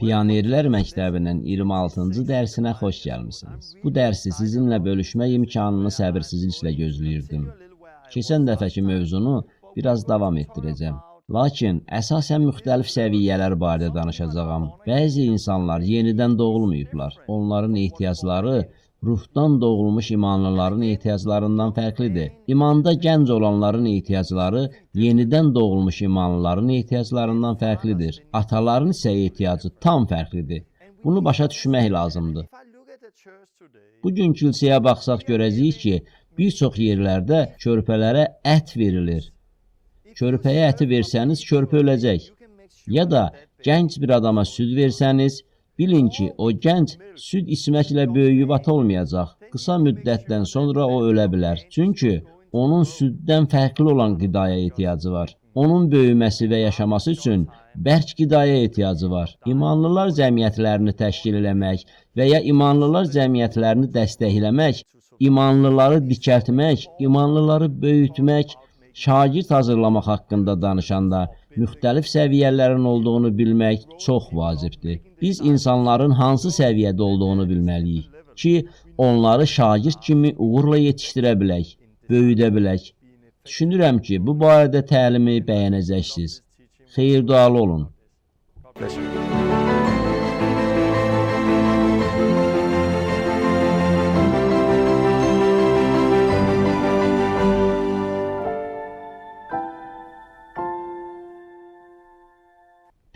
Pionerlər Məktəbinin 26-cı dərsinə xoş gəlmisiniz. Bu dərsi sizinlə bölüşmək imkanını səbirsizliklə gözləyirdim. Keçən dəfəki mövzunu biraz davam etdirəcəm. Lakin əsasən müxtəlif səviyyələr barədə danışacağam. Bəzi insanlar yenidən doğulmayıblar. Onların ehtiyacları ruhdan doğulmuş imanlıların ehtiyaclarından fərqlidir. İmanda gənc olanların ehtiyacları yenidən doğulmuş imanlıların ehtiyaclarından fərqlidir. Ataların isə ehtiyacı tam fərqlidir. Bunu başa düşmək lazımdır. Bugün kilsəyə baxsaq görəcəyik ki, bir çox yerlərdə körpələrə ət verilir. Körpəyə əti versəniz, körpə öləcək. Ya da gənc bir adama süd versəniz, bilin ki, o gənc süd içməklə böyüyüb ata olmayacaq. Qısa müddətdən sonra o ölə bilər. Çünki onun süddən fərqli olan qidaya ehtiyacı var. Onun böyüməsi və yaşaması üçün bərk qidaya ehtiyacı var. İmanlılar cəmiyyətlərini təşkil eləmək və ya imanlılar cəmiyyətlərini dəstəkləmək, imanlıları dikəltmək, imanlıları böyütmək, şagird hazırlamaq haqqında danışanda müxtəlif səviyyələrin olduğunu bilmək çox vacibdir. Biz insanların hansı səviyyədə olduğunu bilməliyik ki, onları şagird kimi uğurla yetişdirə bilək, böyüdə bilək. Düşünürəm ki, bu barədə təlimi bəyənəcəksiniz. Xeyir dualı olun.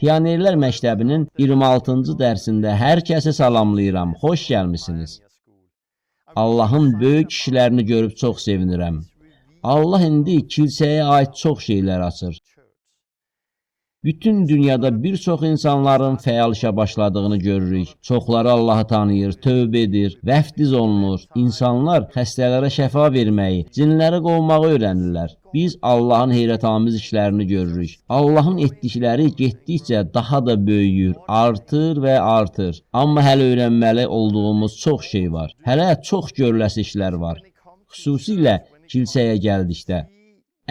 Pionerlər Məktəbinin 26-cı dərsində hər kəsi salamlayıram. Xoş gəlmisiniz. Allahın böyük işlərini görüb çox sevinirəm. Allah indi kilsəyə aid çox şeylər açır. Bütün dünyada bir çox insanların fəal işə başladığını görürük. Çoxları Allahı tanıyır, tövbə edir, vəftiz olunur. İnsanlar xəstələrə şəfa verməyi, cinləri qovmağı öyrənirlər. Biz Allahın heyrətamiz işlərini görürük. Allahın etdikləri getdikcə daha da böyüyür, artır və artır. Amma hələ öyrənməli olduğumuz çox şey var. Hələ çox görüləsi işlər var. Xüsusilə kilsəyə gəldikdə,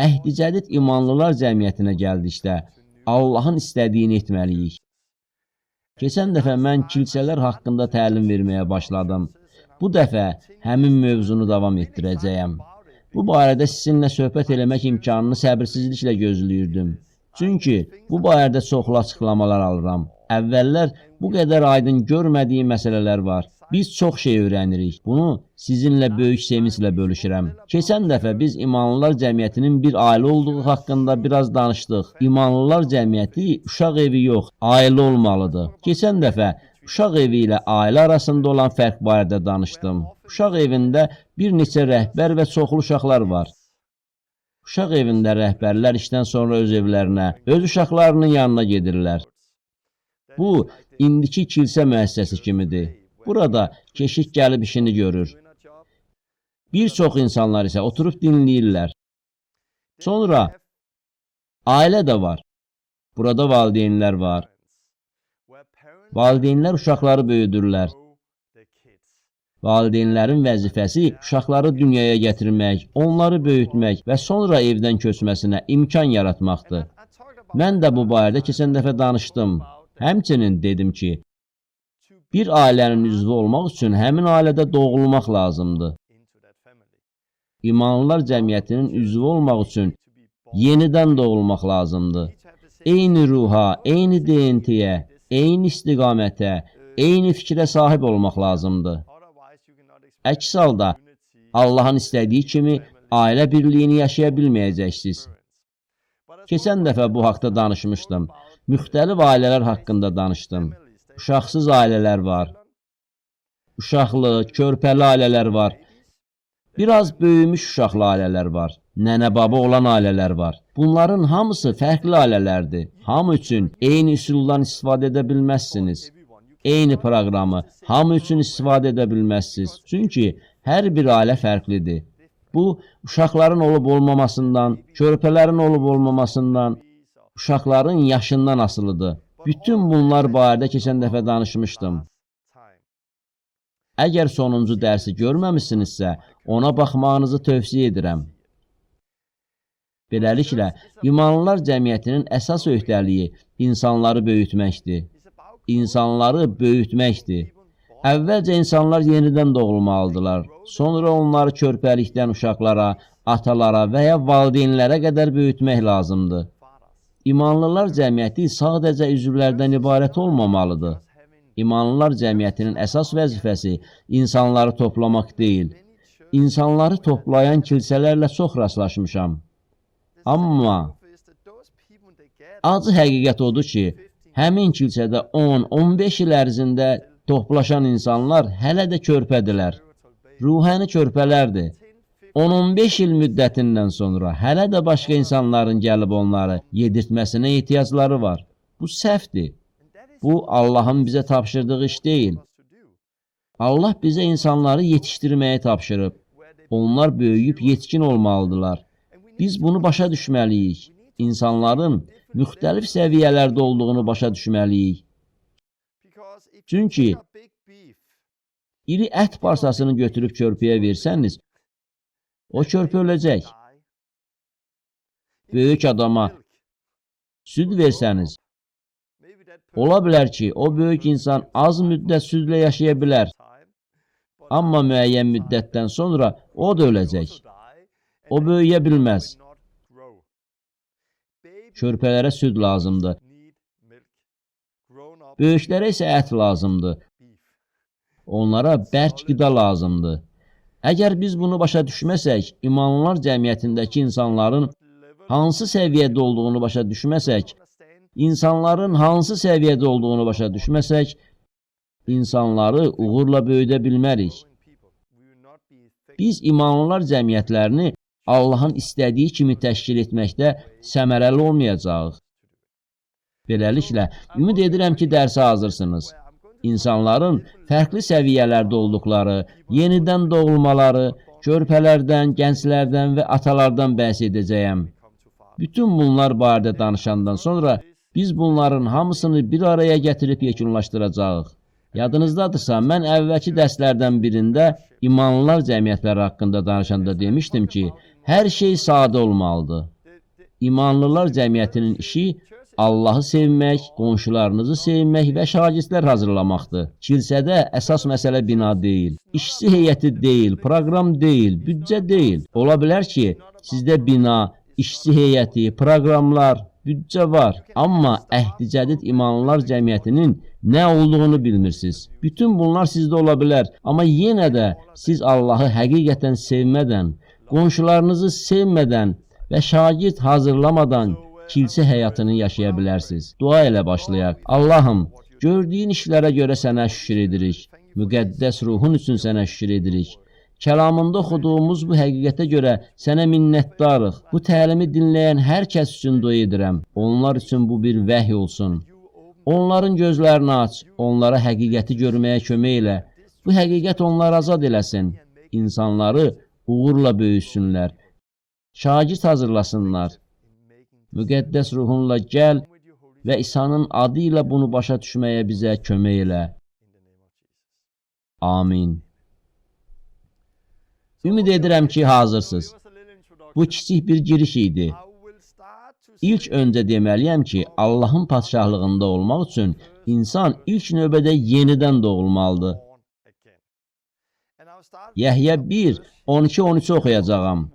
Əhd-i Cədid imanlılar cəmiyyətinə gəldikdə, Allahın istədiyini etməliyik. Keçən dəfə mən kilsələr haqqında təlim verməyə başladım. Bu dəfə həmin mövzunu davam etdirəcəyəm. Bu barədə sizinlə söhbət eləmək imkanını səbirsizliklə gözləyirdim. Çünki bu barədə çoxlu açıqlamalar alıram. Əvvəllər bu qədər aydın görmədiyim məsələlər var. Biz çox şey öyrənirik. Bunu sizinlə böyük sevinclə bölüşürəm. Keçən dəfə biz İmanlılar Cəmiyyətinin bir ailə olduğu haqqında biraz danışdıq. İmanlılar Cəmiyyəti uşaq evi yox, ailə olmalıdır. Keçən dəfə uşaq evi ilə ailə arasında olan fərq barədə danışdım. Uşaq evində bir neçə rəhbər və çoxlu uşaqlar var. Uşaq evində rəhbərlər işdən sonra öz evlərinə, öz uşaqlarının yanına gedirlər. Bu, indiki kilsə müəssisəsi kimidir. Burada keşik gəlib işini görür. Bir çox insanlar isə oturub dinləyirlər. Sonra ailə də var. Burada valideynlər var. Valideynlər uşaqları böyüdürlər. Valideynlərin vəzifəsi uşaqları dünyaya gətirmək, onları böyütmək və sonra evdən köçməsinə imkan yaratmaqdır. Mən də bu barədə keçən dəfə danışdım. Həmçinin dedim ki, bir ailənin üzvü olmaq üçün həmin ailədə doğulmaq lazımdır. İmanlılar cəmiyyətinin üzvü olmaq üçün yenidən doğulmaq lazımdır. Eyni ruha, eyni deyintiyə, eyni istiqamətə, eyni fikrə sahib olmaq lazımdır. Əks halda Allahın istədiyi kimi ailə birliyini yaşaya bilməyəcəksiniz. Keçən dəfə bu haqda danışmışdım. Müxtəlif ailələr haqqında danışdım. Uşaqsız ailələr var. Uşaqlı, körpəli ailələr var. Biraz böyümüş uşaqlı ailələr var. Nənə-baba olan ailələr var. Bunların hamısı fərqli ailələrdir. Hamı üçün eyni üsuldan istifadə edə bilməzsiniz. Eyni proqramı hamı üçün istifadə edə bilməzsiniz. Çünki hər bir ailə fərqlidir. Bu, uşaqların olub-olmamasından, körpələrin olub-olmamasından, uşaqların yaşından asılıdır. Bütün bunlar barədə keçən dəfə danışmışdım. Əgər sonuncu dərsi görməmişsinizsə, ona baxmağınızı tövsiyə edirəm. Beləliklə, İmanlılar Cəmiyyətinin əsas öhdəliyi insanları böyütməkdir. insanları böyütməkdir. Əvvəlcə insanlar yenidən doğulmalıdırlar. Sonra onları körpəlikdən uşaqlara, atalara və ya valideynlərə qədər böyütmək lazımdır. İmanlılar cəmiyyəti sadəcə üzvlərdən ibarət olmamalıdır. İmanlılar cəmiyyətinin əsas vəzifəsi insanları toplamaq deyil. İnsanları toplayan kilsələrlə çox rastlaşmışam. Amma acı həqiqət odur ki, həmin kilsədə 10-15 il ərzində toplaşan insanlar hələ də körpədirlər. Ruhani körpələrdir. 10-15 il müddətindən sonra hələ də başqa insanların gəlib onları yedirtməsinə ehtiyacları var. Bu səhvdir. Bu, Allahın bizə tapşırdığı iş deyil. Allah bizə insanları yetişdirməyi tapşırıb. Onlar böyüyüb yetkin olmalıdırlar. Biz bunu başa düşməliyik. İnsanların müxtəlif səviyyələrdə olduğunu başa düşməliyik. Çünki iri ət parçasını götürüb körpəyə versəniz, o körpə öləcək. Böyük adama süd versəniz, ola bilər ki, o böyük insan az müddət südlə yaşaya bilər. Amma müəyyən müddətdən sonra o da öləcək. O böyüyə bilməz. Körpələrə süd lazımdır. Böyüklərə isə ət lazımdır. Onlara bərk qida lazımdır. Əgər biz bunu başa düşməsək, imanlılar cəmiyyətindəki insanların hansı səviyyədə olduğunu başa düşməsək, insanları uğurla böyüdə bilmərik. Biz imanlılar cəmiyyətlərini Allahın istədiyi kimi təşkil etməkdə səmərəli olmayacağıq. Beləliklə, ümid edirəm ki, dərsə hazırsınız. İnsanların fərqli səviyyələrdə olduqları, yenidən doğulmaları, körpələrdən, gənclərdən və atalardan bəhs edəcəyəm. Bütün bunlar barədə danışandan sonra biz bunların hamısını bir araya gətirib yekunlaşdıracağıq. Yadınızdadırsa, mən əvvəlki dərslərdən birində imanlılar cəmiyyətləri haqqında danışanda demişdim ki, hər şey sadə olmalıdır. İmanlılar cəmiyyətinin işi Allahı sevmək, qonşularınızı sevmək və şagirdlər hazırlamaqdır. Kilsədə əsas məsələ bina deyil, işçi heyəti deyil, proqram deyil, büdcə deyil. Ola bilər ki, sizdə bina, işçi heyəti, proqramlar, büdcə var. Amma əhdi cədid imanlılar cəmiyyətinin nə olduğunu bilmirsiniz. Bütün bunlar sizdə ola bilər. Amma yenə də siz Allahı həqiqətən sevmədən, qonşularınızı sevmədən və şagird hazırlamadan kilsə həyatını yaşaya bilərsiniz. Dua ilə başlayaq. Allahım, gördüyün işlərə görə sənə şükür edirik. Müqəddəs ruhun üçün sənə şükür edirik. Kəlamında oxuduğumuz bu həqiqətə görə sənə minnətdarıq. Bu təlimi dinləyən hər kəs üçün dua edirəm. Onlar üçün bu bir vəhy olsun. Onların gözlərini aç, onlara həqiqəti görməyə kömək elə. Bu həqiqət onları azad eləsin. İnsanları uğurla böyüsünlər. Şagird hazırlasınlar. Müqəddəs ruhunla gəl və İsa'nın adı ilə bunu başa düşməyə bizə kömək elə. Amin. Ümid edirəm ki, hazırsınız. Bu kiçik bir giriş idi. İlk öncə deməliyəm ki, Allahın padşahlığında olmaq üçün insan ilk növbədə yenidən doğulmalıdır. Yəhyə 1, 12-13 oxuyacağam.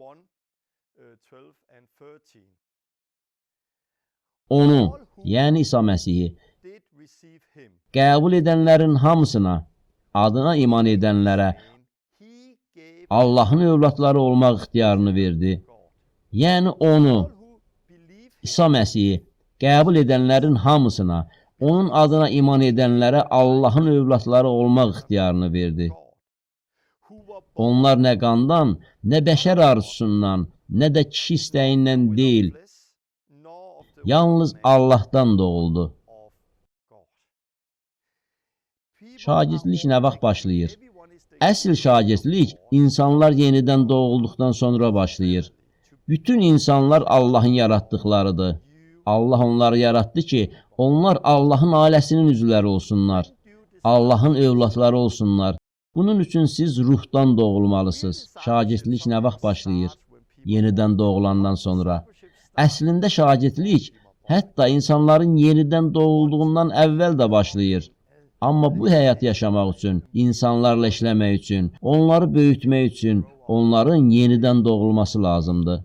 Onu, yəni İsa Məsihi, qəbul edənlərin hamısına, adına iman edənlərə Allahın övladları olmaq ixtiyarını verdi. Yəni onu, İsa Məsihi, qəbul edənlərin hamısına, onun adına iman edənlərə Allahın övladları olmaq ixtiyarını verdi. Onlar nə qandan, nə bəşər arzusundan, nə də kişi istəyindən deyil, yalnız Allahdan doğuldu. Şagirdlik nə vaxt başlayır? Əsl şagirdlik insanlar yenidən doğulduqdan sonra başlayır. Bütün insanlar Allahın yaratdıqlarıdır. Allah onları yaratdı ki, onlar Allahın ailəsinin üzvləri olsunlar. Allahın övladları olsunlar. Bunun üçün siz ruhdan doğulmalısınız. Şagirdlik nə vaxt başlayır? Yenidən doğulandan sonra. Əslində şagirdlik Hətta insanların yenidən doğulduğundan əvvəl də başlayır. Amma bu həyat yaşamaq üçün, insanlarla işləmək üçün, onları böyütmək üçün onların yenidən doğulması lazımdır.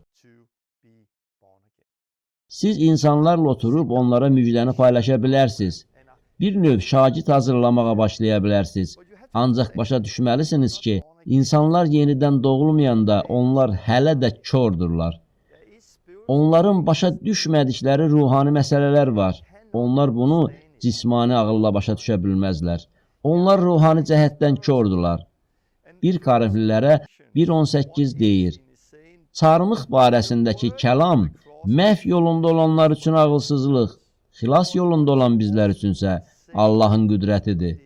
Siz insanlarla oturub onlara müjdəni paylaşa bilərsiniz. Bir növ şagird hazırlamağa başlaya bilərsiniz. Ancaq başa düşməlisiniz ki, insanlar yenidən doğulmayanda onlar hələ də kördürlər. Onların başa düşmədikləri ruhani məsələlər var. Onlar bunu cismani ağılla başa düşə bilməzlər. Onlar ruhani cəhətdən kördürlər. 1 Korinflilərə 1:18 deyir. Çarmıx barəsindəki kəlam məhv yolunda olanlar üçün ağılsızlıq, xilas yolunda olan bizlər üçünsə Allahın qüdrətidir.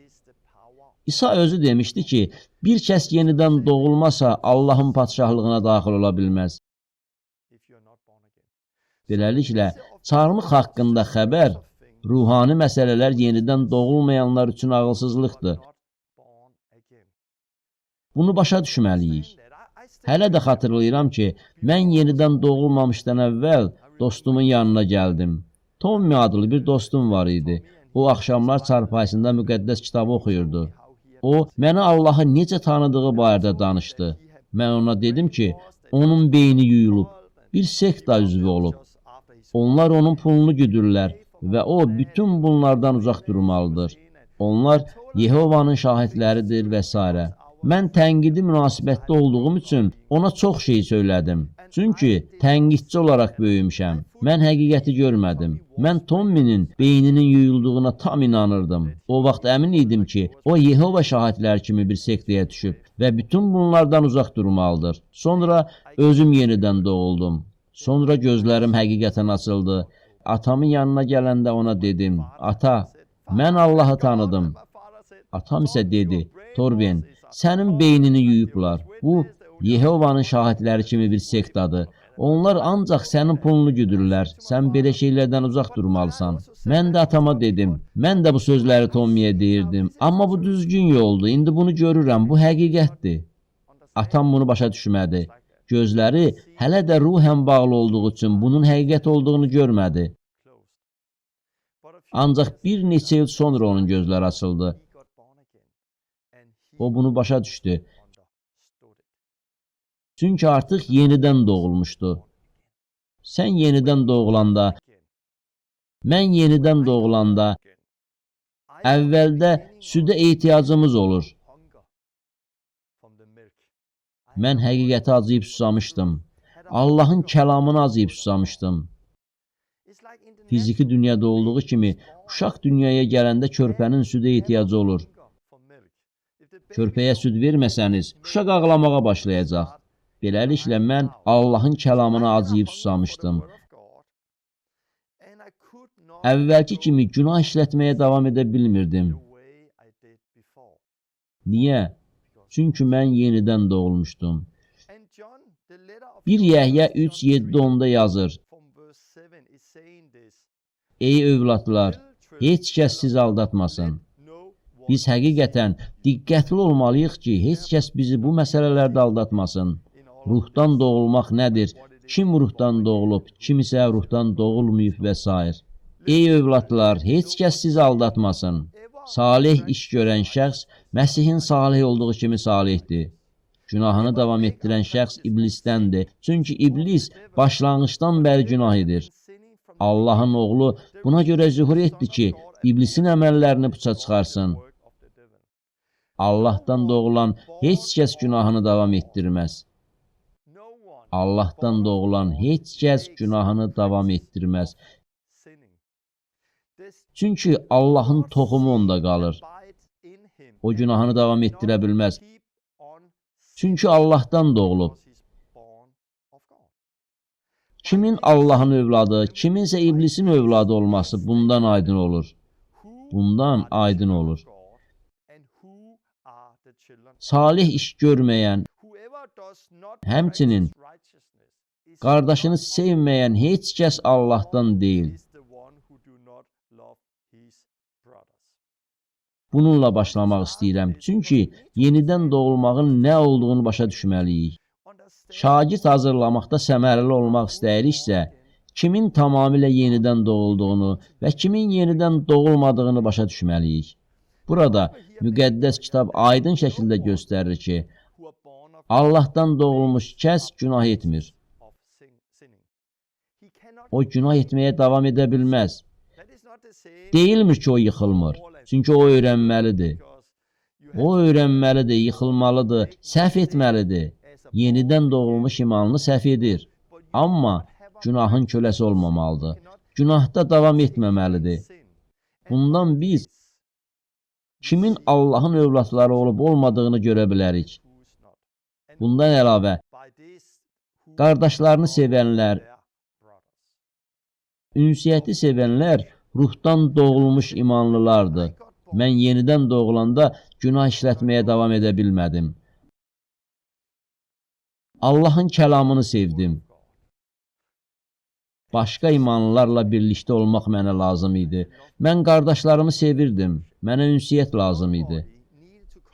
İsa özü demişdi ki, bir kəs yenidən doğulmasa Allahın padşahlığına daxil ola bilməz. Beləliklə, çarmıx haqqında xəbər, ruhani məsələlər yenidən doğulmayanlar üçün ağılsızlıqdır. Bunu başa düşməliyik. Hələ də xatırlayıram ki, mən yenidən doğulmamışdan əvvəl dostumun yanına gəldim. Tommy adlı bir dostum var idi. O, axşamlar çarpayısında müqəddəs kitabı oxuyurdu. O, mənə Allahı necə tanıdığı barədə danışdı. Mən ona dedim ki, onun beyni yuyulub, bir sekta üzvü olub. Onlar onun pulunu güdürlər və o, bütün bunlardan uzaq durmalıdır. Onlar Yehovanın şahidləridir və s. Mən tənqidi münasibətdə olduğum üçün ona çox şey söylədim. Çünki tənqidçi olaraq böyümüşəm. Mən həqiqəti görmədim. Mən Tomminin beyninin yuyulduğuna tam inanırdım. O vaxt əmin idim ki, o Yehova şahidlər kimi bir sektəyə düşüb və bütün bunlardan uzaq durmalıdır. Sonra özüm yenidən doğuldum. Sonra gözlərim həqiqətən açıldı. Atamın yanına gələndə ona dedim, ata, mən Allahı tanıdım. Atam isə dedi, Torben, sənin beynini yuyublar. Bu, Yehovanın şahidləri kimi bir sektadır. Onlar ancaq sənin pulunu güdürlər. Sən belə şeylərdən uzaq durmalısan. Mən də atama dedim. Mən də bu sözləri Tommy'yə deyirdim. Amma bu düzgün yoldur. İndi bunu görürəm. Bu həqiqətdir. Atam bunu başa düşmədi. Gözləri hələ də ruhən bağlı olduğu üçün bunun həqiqət olduğunu görmədi. Ancaq bir neçə il sonra onun gözləri açıldı. O bunu başa düşdü. Çünki artıq yenidən doğulmuşdu. Sən yenidən doğulanda, mən yenidən doğulanda, əvvəldə südə ehtiyacımız olur. Mən həqiqəti acıyıb susamışdım. Allahın kəlamını acıyıb susamışdım. Fiziki dünyada olduğu kimi, uşaq dünyaya gələndə körpənin südə ehtiyacı olur. Körpəyə süd verməsəniz, uşaq ağlamağa başlayacaq. Beləliklə, mən Allahın kəlamına acıyıb susamışdım. Əvvəlki kimi günah işlətməyə davam edə bilmirdim. Niyə? Çünki mən yenidən doğulmuşdum. 1 Yəhya 3:7-10-da yazır. Ey övladlar, heç kəs sizi aldatmasın. Biz həqiqətən diqqətli olmalıyıq ki, heç kəs bizi bu məsələlərdə aldatmasın. Ruhdan doğulmaq nədir? Kim ruhdan doğulub, kim isə ruhdan doğulmayıb və s. Ey övladlar, heç kəs sizi aldatmasın. Salih iş görən şəxs, Məsihin salih olduğu kimi salihdir. Günahını davam etdirən şəxs iblisdəndir. Çünki iblis başlanğıçdan bəri günah edir. Allahın oğlu buna görə zühur etdi ki, iblisin əməllərini puça çıxarsın. Allahdan doğulan heç kəs günahını davam etdirməz. Allahdan doğulan heç kəs günahını davam etdirməz. Çünki Allahın toxumu onda qalır. O günahını davam etdirə bilməz. Çünki Allahdan doğulub. Kimin Allahın övladı, kiminsə iblisin övladı olması bundan aydın olur. Bundan aydın olur. Salih iş görməyən, həmçinin qardaşını sevməyən heç kəs Allahdan deyil. Bununla başlamaq istəyirəm. Çünki yenidən doğulmağın nə olduğunu başa düşməliyik. Şagird hazırlamaqda səmərəli olmaq istəyiriksə, kimin tamamilə yenidən doğulduğunu və kimin yenidən doğulmadığını başa düşməliyik. Burada müqəddəs kitab aydın şəkildə göstərir ki, Allahdan doğulmuş kəs günah etmir. O günah etməyə davam edə bilməz. Deyilmir ki, o yıxılmır. Çünki o öyrənməlidir. O öyrənməlidir, yıxılmalıdır, səhv etməlidir. Yenidən doğulmuş imanlı səhv edir. Amma günahın köləsi olmamalıdır. Günahda davam etməməlidir. Bundan biz kimin Allahın övladları olub olmadığını görə bilərik. Bundan əlavə, qardaşlarını sevənlər, ünsiyyəti sevənlər ruhdan doğulmuş imanlılardır. Mən yenidən doğulanda günah işlətməyə davam edə bilmədim. Allahın kəlamını sevdim. Başqa imanlılarla birlikdə olmaq mənə lazım idi. Mən qardaşlarımı sevirdim. Mənə ünsiyyət lazım idi.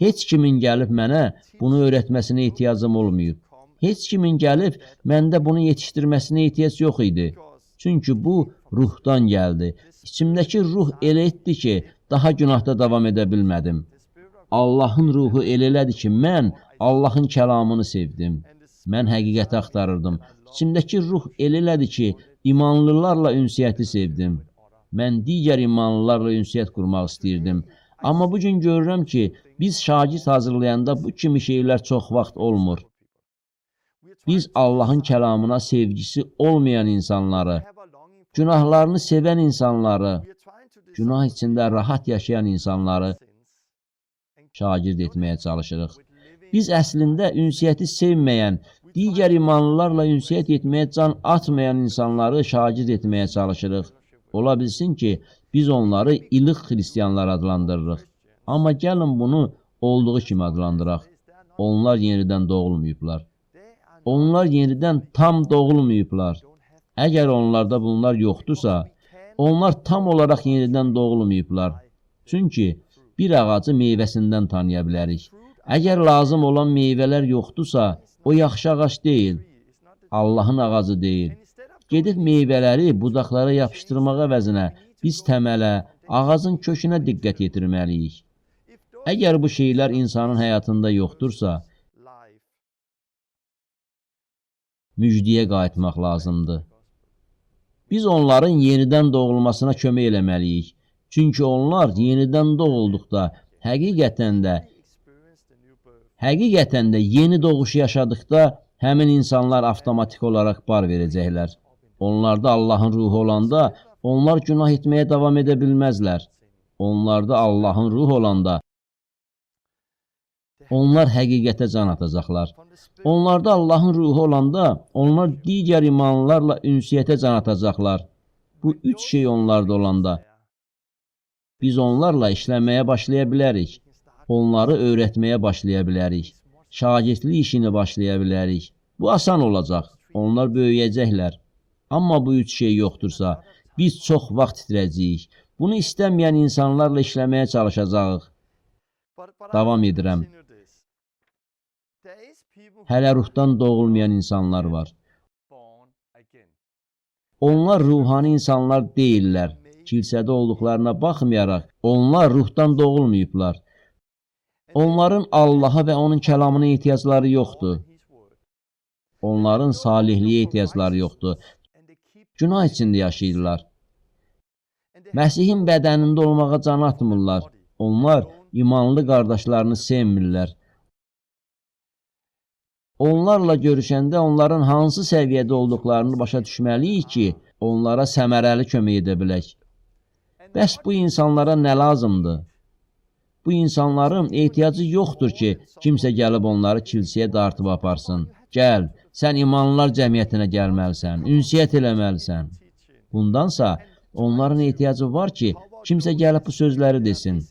Heç kimin gəlib mənə bunu öyrətməsinə ehtiyacım olmayıb. Heç kimin gəlib məndə bunu yetişdirməsinə ehtiyac yox idi. Çünki bu ruhdan gəldi. İçimdəki ruh elə etdi ki, daha günahda davam edə bilmədim. Allahın ruhu elə elədi ki, mən Allahın kəlamını sevdim. Mən həqiqəti axtarırdım. İçimdəki ruh elə elədi ki, imanlılarla ünsiyyəti sevdim. Mən digər imanlılarla ünsiyyət qurmaq istəyirdim. Amma bugün görürəm ki, biz şagird hazırlayanda bu kimi şeylər çox vaxt olmur. Biz Allahın kəlamına sevgisi olmayan insanları, günahlarını sevən insanları, günah içində rahat yaşayan insanları şagird etməyə çalışırıq. Biz əslində ünsiyyəti sevməyən, digər imanlılarla ünsiyyət etməyə can atmayan insanları şagird etməyə çalışırıq. Ola bilsin ki, biz onları ilıq xristiyanlar adlandırırıq. Amma gəlin bunu olduğu kimi adlandıraq. Onlar yenidən doğulmayıblar. Onlar yenidən tam doğulmayıblar. Əgər onlarda bunlar yoxdursa, onlar tam olaraq yenidən doğulmayıblar. Çünki bir ağacı meyvəsindən tanıya bilərik. Əgər lazım olan meyvələr yoxdursa, o yaxşı ağac deyil, Allahın ağacı deyil. Gedib meyvələri budaqlara yapışdırmaq əvəzinə biz təmələ, ağacın kökünə diqqət yetirməliyik. Əgər bu şeylər insanın həyatında yoxdursa, müjdiyə qayıtmaq lazımdır. Biz onların yenidən doğulmasına kömək eləməliyik. Çünki onlar yenidən doğulduqda, həqiqətən də yeni doğuş yaşadıqda həmin insanlar avtomatik olaraq bar verəcəklər. Onlarda Allahın ruhu olanda, onlar günah etməyə davam edə bilməzlər. Onlarda Allahın ruhu olanda, onlar həqiqətə can atacaqlar. Onlarda Allahın ruhu olanda, onlar digər imanlılarla ünsiyyətə can atacaqlar. Bu üç şey onlarda olanda, biz onlarla işləməyə başlaya bilərik. Onları öyrətməyə başlaya bilərik. Şagirdlik işini başlaya bilərik. Bu asan olacaq. Onlar böyüyəcəklər. Amma bu üç şey yoxdursa, biz çox vaxt itirəcəyik. Bunu istəməyən insanlarla işləməyə çalışacağıq. Davam edirəm. Hələ ruhdan doğulmayan insanlar var. Onlar ruhani insanlar deyirlər. Kilsədə olduqlarına baxmayaraq, onlar ruhdan doğulmayıblar. Onların Allaha və onun kəlamına ehtiyacları yoxdur. Onların salihliyə ehtiyacları yoxdur. Günah içində yaşayırlar. Məsihin bədənində olmağa can atmırlar. Onlar imanlı qardaşlarını sevmirlər. Onlarla görüşəndə onların hansı səviyyədə olduqlarını başa düşməliyik ki, onlara səmərəli kömək edə bilək. Bəs bu insanlara nə lazımdır? Bu insanların ehtiyacı yoxdur ki, kimsə gəlib onları kilsəyə dartıb aparsın. Gəl, sən imanlılar cəmiyyətinə gəlməlisən, ünsiyyət eləməlisən. Bundansa onların ehtiyacı var ki, kimsə gəlib bu sözləri desin.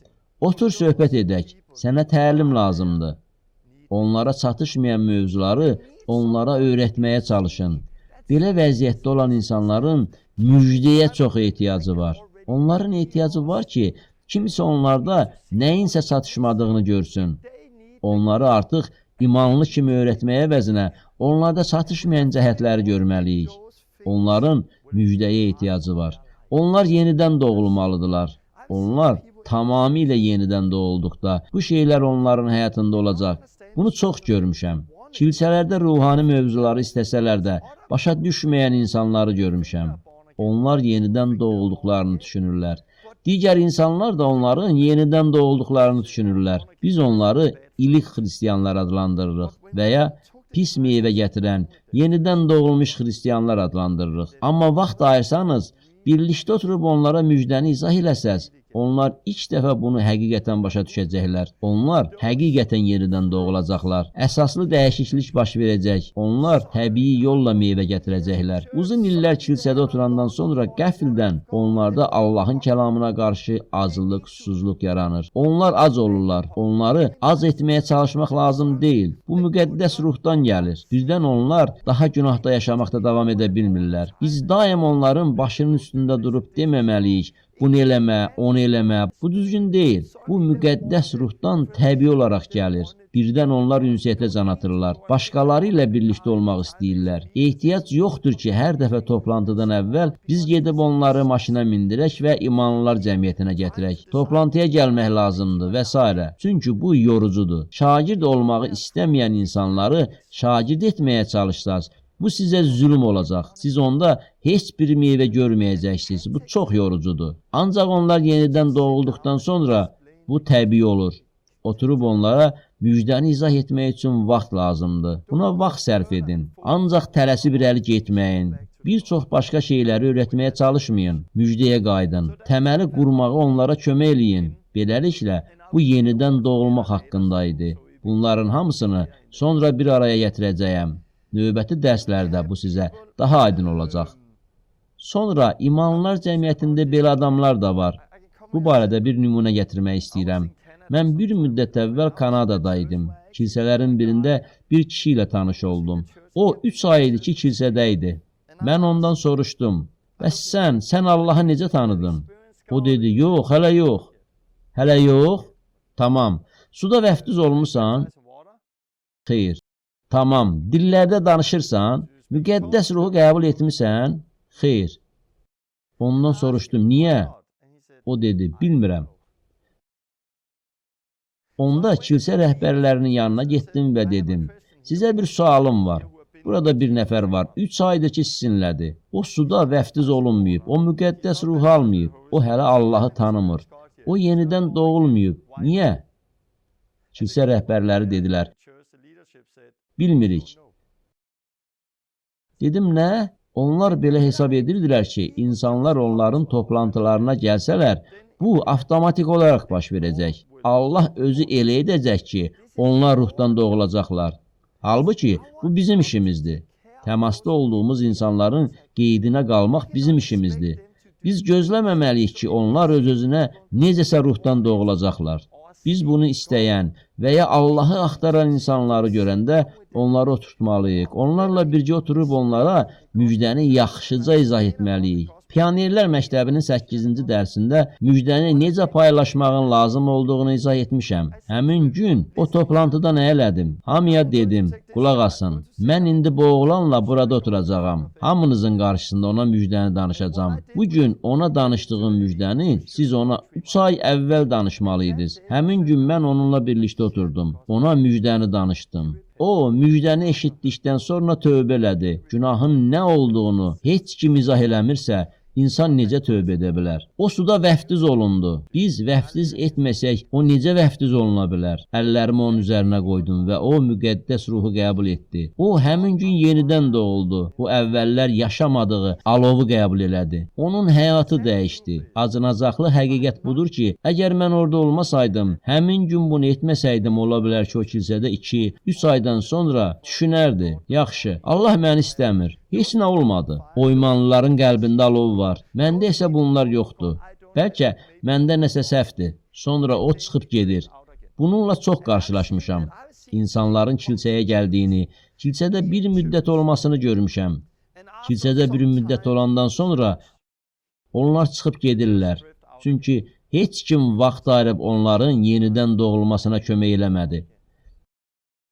Otur söhbət edək, sənə təlim lazımdır. Onlara çatışmayan mövzuları onlara öyrətməyə çalışın. Belə vəziyyətdə olan insanların müjdəyə çox ehtiyacı var. Onların ehtiyacı var ki, kimsə onlarda nəyinsə çatışmadığını görsün. Onları artıq imanlı kimi öyrətməyə əvəzinə onlarda çatışmayan cəhətləri görməliyik. Onların müjdəyə ehtiyacı var. Onlar yenidən doğulmalıdırlar. Onlar tamamilə yenidən doğulduqda bu şeylər onların həyatında olacaq. Bunu çox görmüşəm. Kilsələrdə ruhani mövzuları istəsələr də başa düşməyən insanları görmüşəm. Onlar yenidən doğulduqlarını düşünürlər. Digər insanlar da onların yenidən doğulduqlarını düşünürlər. Biz onları ilik xristianlar adlandırırıq və ya pis meyvə gətirən, yenidən doğulmuş xristianlar adlandırırıq. Amma vaxt ayırsanız, birlikdə oturub onlara müjdəni izah eləsəz, onlar ilk dəfə bunu həqiqətən başa düşəcəklər. Onlar həqiqətən yenidən doğulacaqlar. Əsaslı dəyişiklik baş verəcək. Onlar təbii yolla meyvə gətirəcəklər. Uzun illər kilsədə oturandan sonra qəfildən onlarda Allahın kəlamına qarşı aclıq, susuzluq yaranır. Onlar ac olurlar. Onları ac etməyə çalışmaq lazım deyil. Bu müqəddəs ruhdan gəlir. Birdən onlar daha günahda yaşamaqda davam edə bilmirlər. Biz daim onların başının üstündə durub deməməliyik. Bunu eləmə, onu eləmə. Bu düzgün deyil. Bu müqəddəs ruhdan təbii olaraq gəlir. Birdən onlar ünsiyyətə can atırlar. Başqaları ilə birlikdə olmaq istəyirlər. Ehtiyac yoxdur ki, hər dəfə toplantıdan əvvəl biz gedib onları maşına mindirək və imanlılar cəmiyyətinə gətirək. Toplantıya gəlmək lazımdır və s. Çünki bu yorucudur. Şagird olmağı istəməyən insanları şagird etməyə çalışsaz, bu sizə zülm olacaq. Siz onda heç bir meyvə görməyəcəksiniz. Bu çox yorucudur. Ancaq onlar yenidən doğulduqdan sonra bu təbii olur. Oturub onlara müjdəni izah etmək üçün vaxt lazımdır. Buna vaxt sərf edin. Ancaq tələsib irəli getməyin. Bir çox başqa şeyləri öyrətməyə çalışmayın. Müjdəyə qayıdın. Təməli qurmağı onlara kömək eləyin. Beləliklə, bu yenidən doğulmaq haqqında idi. Bunların hamısını sonra bir araya gətirəcəyəm. Növbəti dərslərdə bu sizə daha aydın olacaq. Sonra imanlılar cəmiyyətində belə adamlar da var. Bu barədə bir nümunə gətirmək istəyirəm. Mən bir müddət əvvəl Kanadada idim. Kilsələrin birində bir kişi ilə tanış oldum. O 3 ay idi ki, kilsədə idi. Mən ondan soruşdum. Bəs sən Allahı necə tanıdın? O dedi, yox, hələ yox. Hələ yox? Tamam. Suda vəftiz olmusan? Xeyr. Tamam, dillərdə danışırsan, müqəddəs ruhu qəbul etmirsən? Xeyr. Ondan soruşdum, niyə? O dedi, bilmirəm. Onda kilsə rəhbərlərinin yanına getdim və dedim, sizə bir sualım var. Burada bir nəfər var, 3 aydır ki, sizinlədir. O suda vəftiz olunmayıb, o müqəddəs ruhu almayıb, o hələ Allahı tanımır. O yenidən doğulmayıb. Niyə? Kilsə rəhbərləri dedilər, bilmirik. Dedim, nə? Onlar belə hesab edirdilər ki, insanlar onların toplantılarına gəlsələr, bu avtomatik olaraq baş verəcək. Allah özü elə edəcək ki, onlar ruhdan doğulacaqlar. Halbuki, bu bizim işimizdir. Təmasda olduğumuz insanların qeydinə qalmaq bizim işimizdir. Biz gözləməməliyik ki, onlar öz-özünə necəsə ruhdan doğulacaqlar. Biz bunu istəyən və ya Allahı axtaran insanları görəndə onları oturtmalıyıq. Onlarla bircə oturub onlara müjdəni yaxşıca izah etməliyik. Pionerlər məktəbinin 8-ci dərsində müjdəni necə paylaşmağın lazım olduğunu izah etmişəm. Həmin gün o toplantıda nə elədim? Hamıya dedim, qulaq asın. Mən indi bu oğlanla burada oturacağam. Hamınızın qarşısında ona müjdəni danışacağam. Bugün ona danışdığım müjdəni siz ona 3 ay əvvəl danışmalıydınız. Həmin gün mən onunla birlikdə oturdum. Ona müjdəni danışdım. O, müjdəni eşitdikdən sonra tövbə elədi. Günahın nə olduğunu heç kim izah eləmirsə, İnsan necə tövbə edə bilər? O suda vəftiz olundu. Biz vəftiz etməsək, o necə vəftiz oluna bilər? Əllərimi onun üzərinə qoydum və o müqəddəs ruhu qəbul etdi. O, həmin gün yenidən doğuldu. O, əvvəllər yaşamadığı alovu qəbul elədi. Onun həyatı dəyişdi. Acınacaqlı həqiqət budur ki, əgər mən orada olmasaydım, həmin gün bunu etməsəydim, ola bilər ki, o kilsədə 2-3 aydan sonra düşünərdi. Yaxşı, Allah məni istəmir. Heç nə olmadı. O imanlıların qəlbində alov var. Məndə isə bunlar yoxdur. Bəlkə məndə nəsə səhvdir. Sonra o çıxıb gedir. Bununla çox qarşılaşmışam. İnsanların kilsəyə gəldiyini, kilsədə bir müddət olmasını görmüşəm. Kilsədə bir müddət olandan sonra onlar çıxıb gedirlər. Çünki heç kim vaxt ayırıb onların yenidən doğulmasına kömək eləmədi.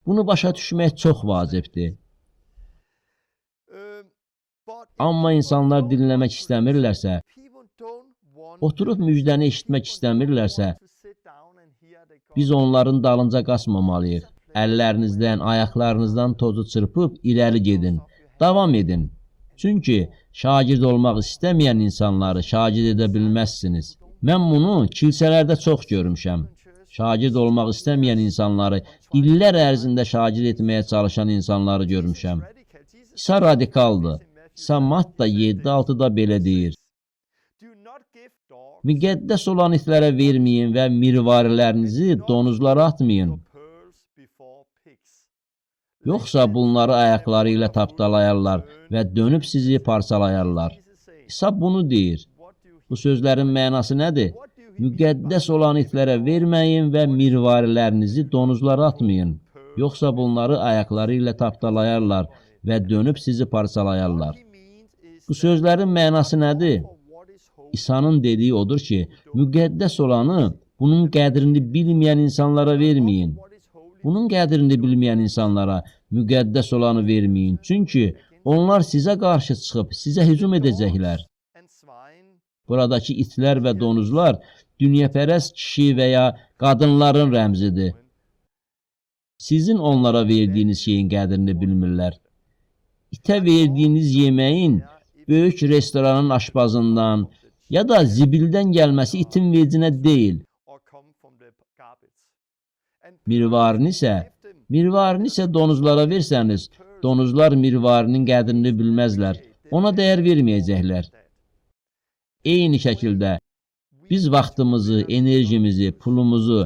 Bunu başa düşmək çox vacibdir. Amma insanlar dinləmək istəmirlərsə, oturub müjdəni eşitmək istəmirlərsə, biz onların dalınca qaçmamalıyıq. Əllərinizdən, ayaqlarınızdan tozu çırpıb irəli gedin, davam edin. Çünki şagird olmaq istəməyən insanları şagird edə bilməzsiniz. Mən bunu kilsələrdə çox görmüşəm. Şagird olmaq istəməyən insanları, illər ərzində şagird etməyə çalışan insanları görmüşəm. İsa radikaldır. İsa Matta 7:6-da belə deyir. Müqəddəs olan itlərə verməyin və mirvarilərinizi donuzlara atmayın. Yoxsa bunları ayaqları ilə tapdalayarlar və dönüb sizi parçalayarlar. İsa bunu deyir. Bu sözlərin mənası nədir? Müqəddəs olan itlərə verməyin və mirvarilərinizi donuzlara atmayın. Yoxsa bunları ayaqları ilə tapdalayarlar və dönüb sizi parçalayarlar. Bu sözlərin mənası nədir? İsa'nın dediyi odur ki, müqəddəs olanı bunun qədrini bilməyən insanlara verməyin. Bunun qədrini bilməyən insanlara müqəddəs olanı verməyin. Çünki onlar sizə qarşı çıxıb sizə hücum edəcəklər. Buradakı itlər və donuzlar dünyapərəst kişi və ya qadınların rəmzidir. Sizin onlara verdiyiniz şeyin qədrini bilmirlər. İtə verdiyiniz yeməyin böyük restoranın aşpazından ya da zibildən gəlməsi itin vecinə deyil. Mirvarini isə donuzlara versəniz, donuzlar mirvarinin qədrini bilməzlər, ona dəyər verməyəcəklər. Eyni şəkildə biz vaxtımızı, enerjimizi, pulumuzu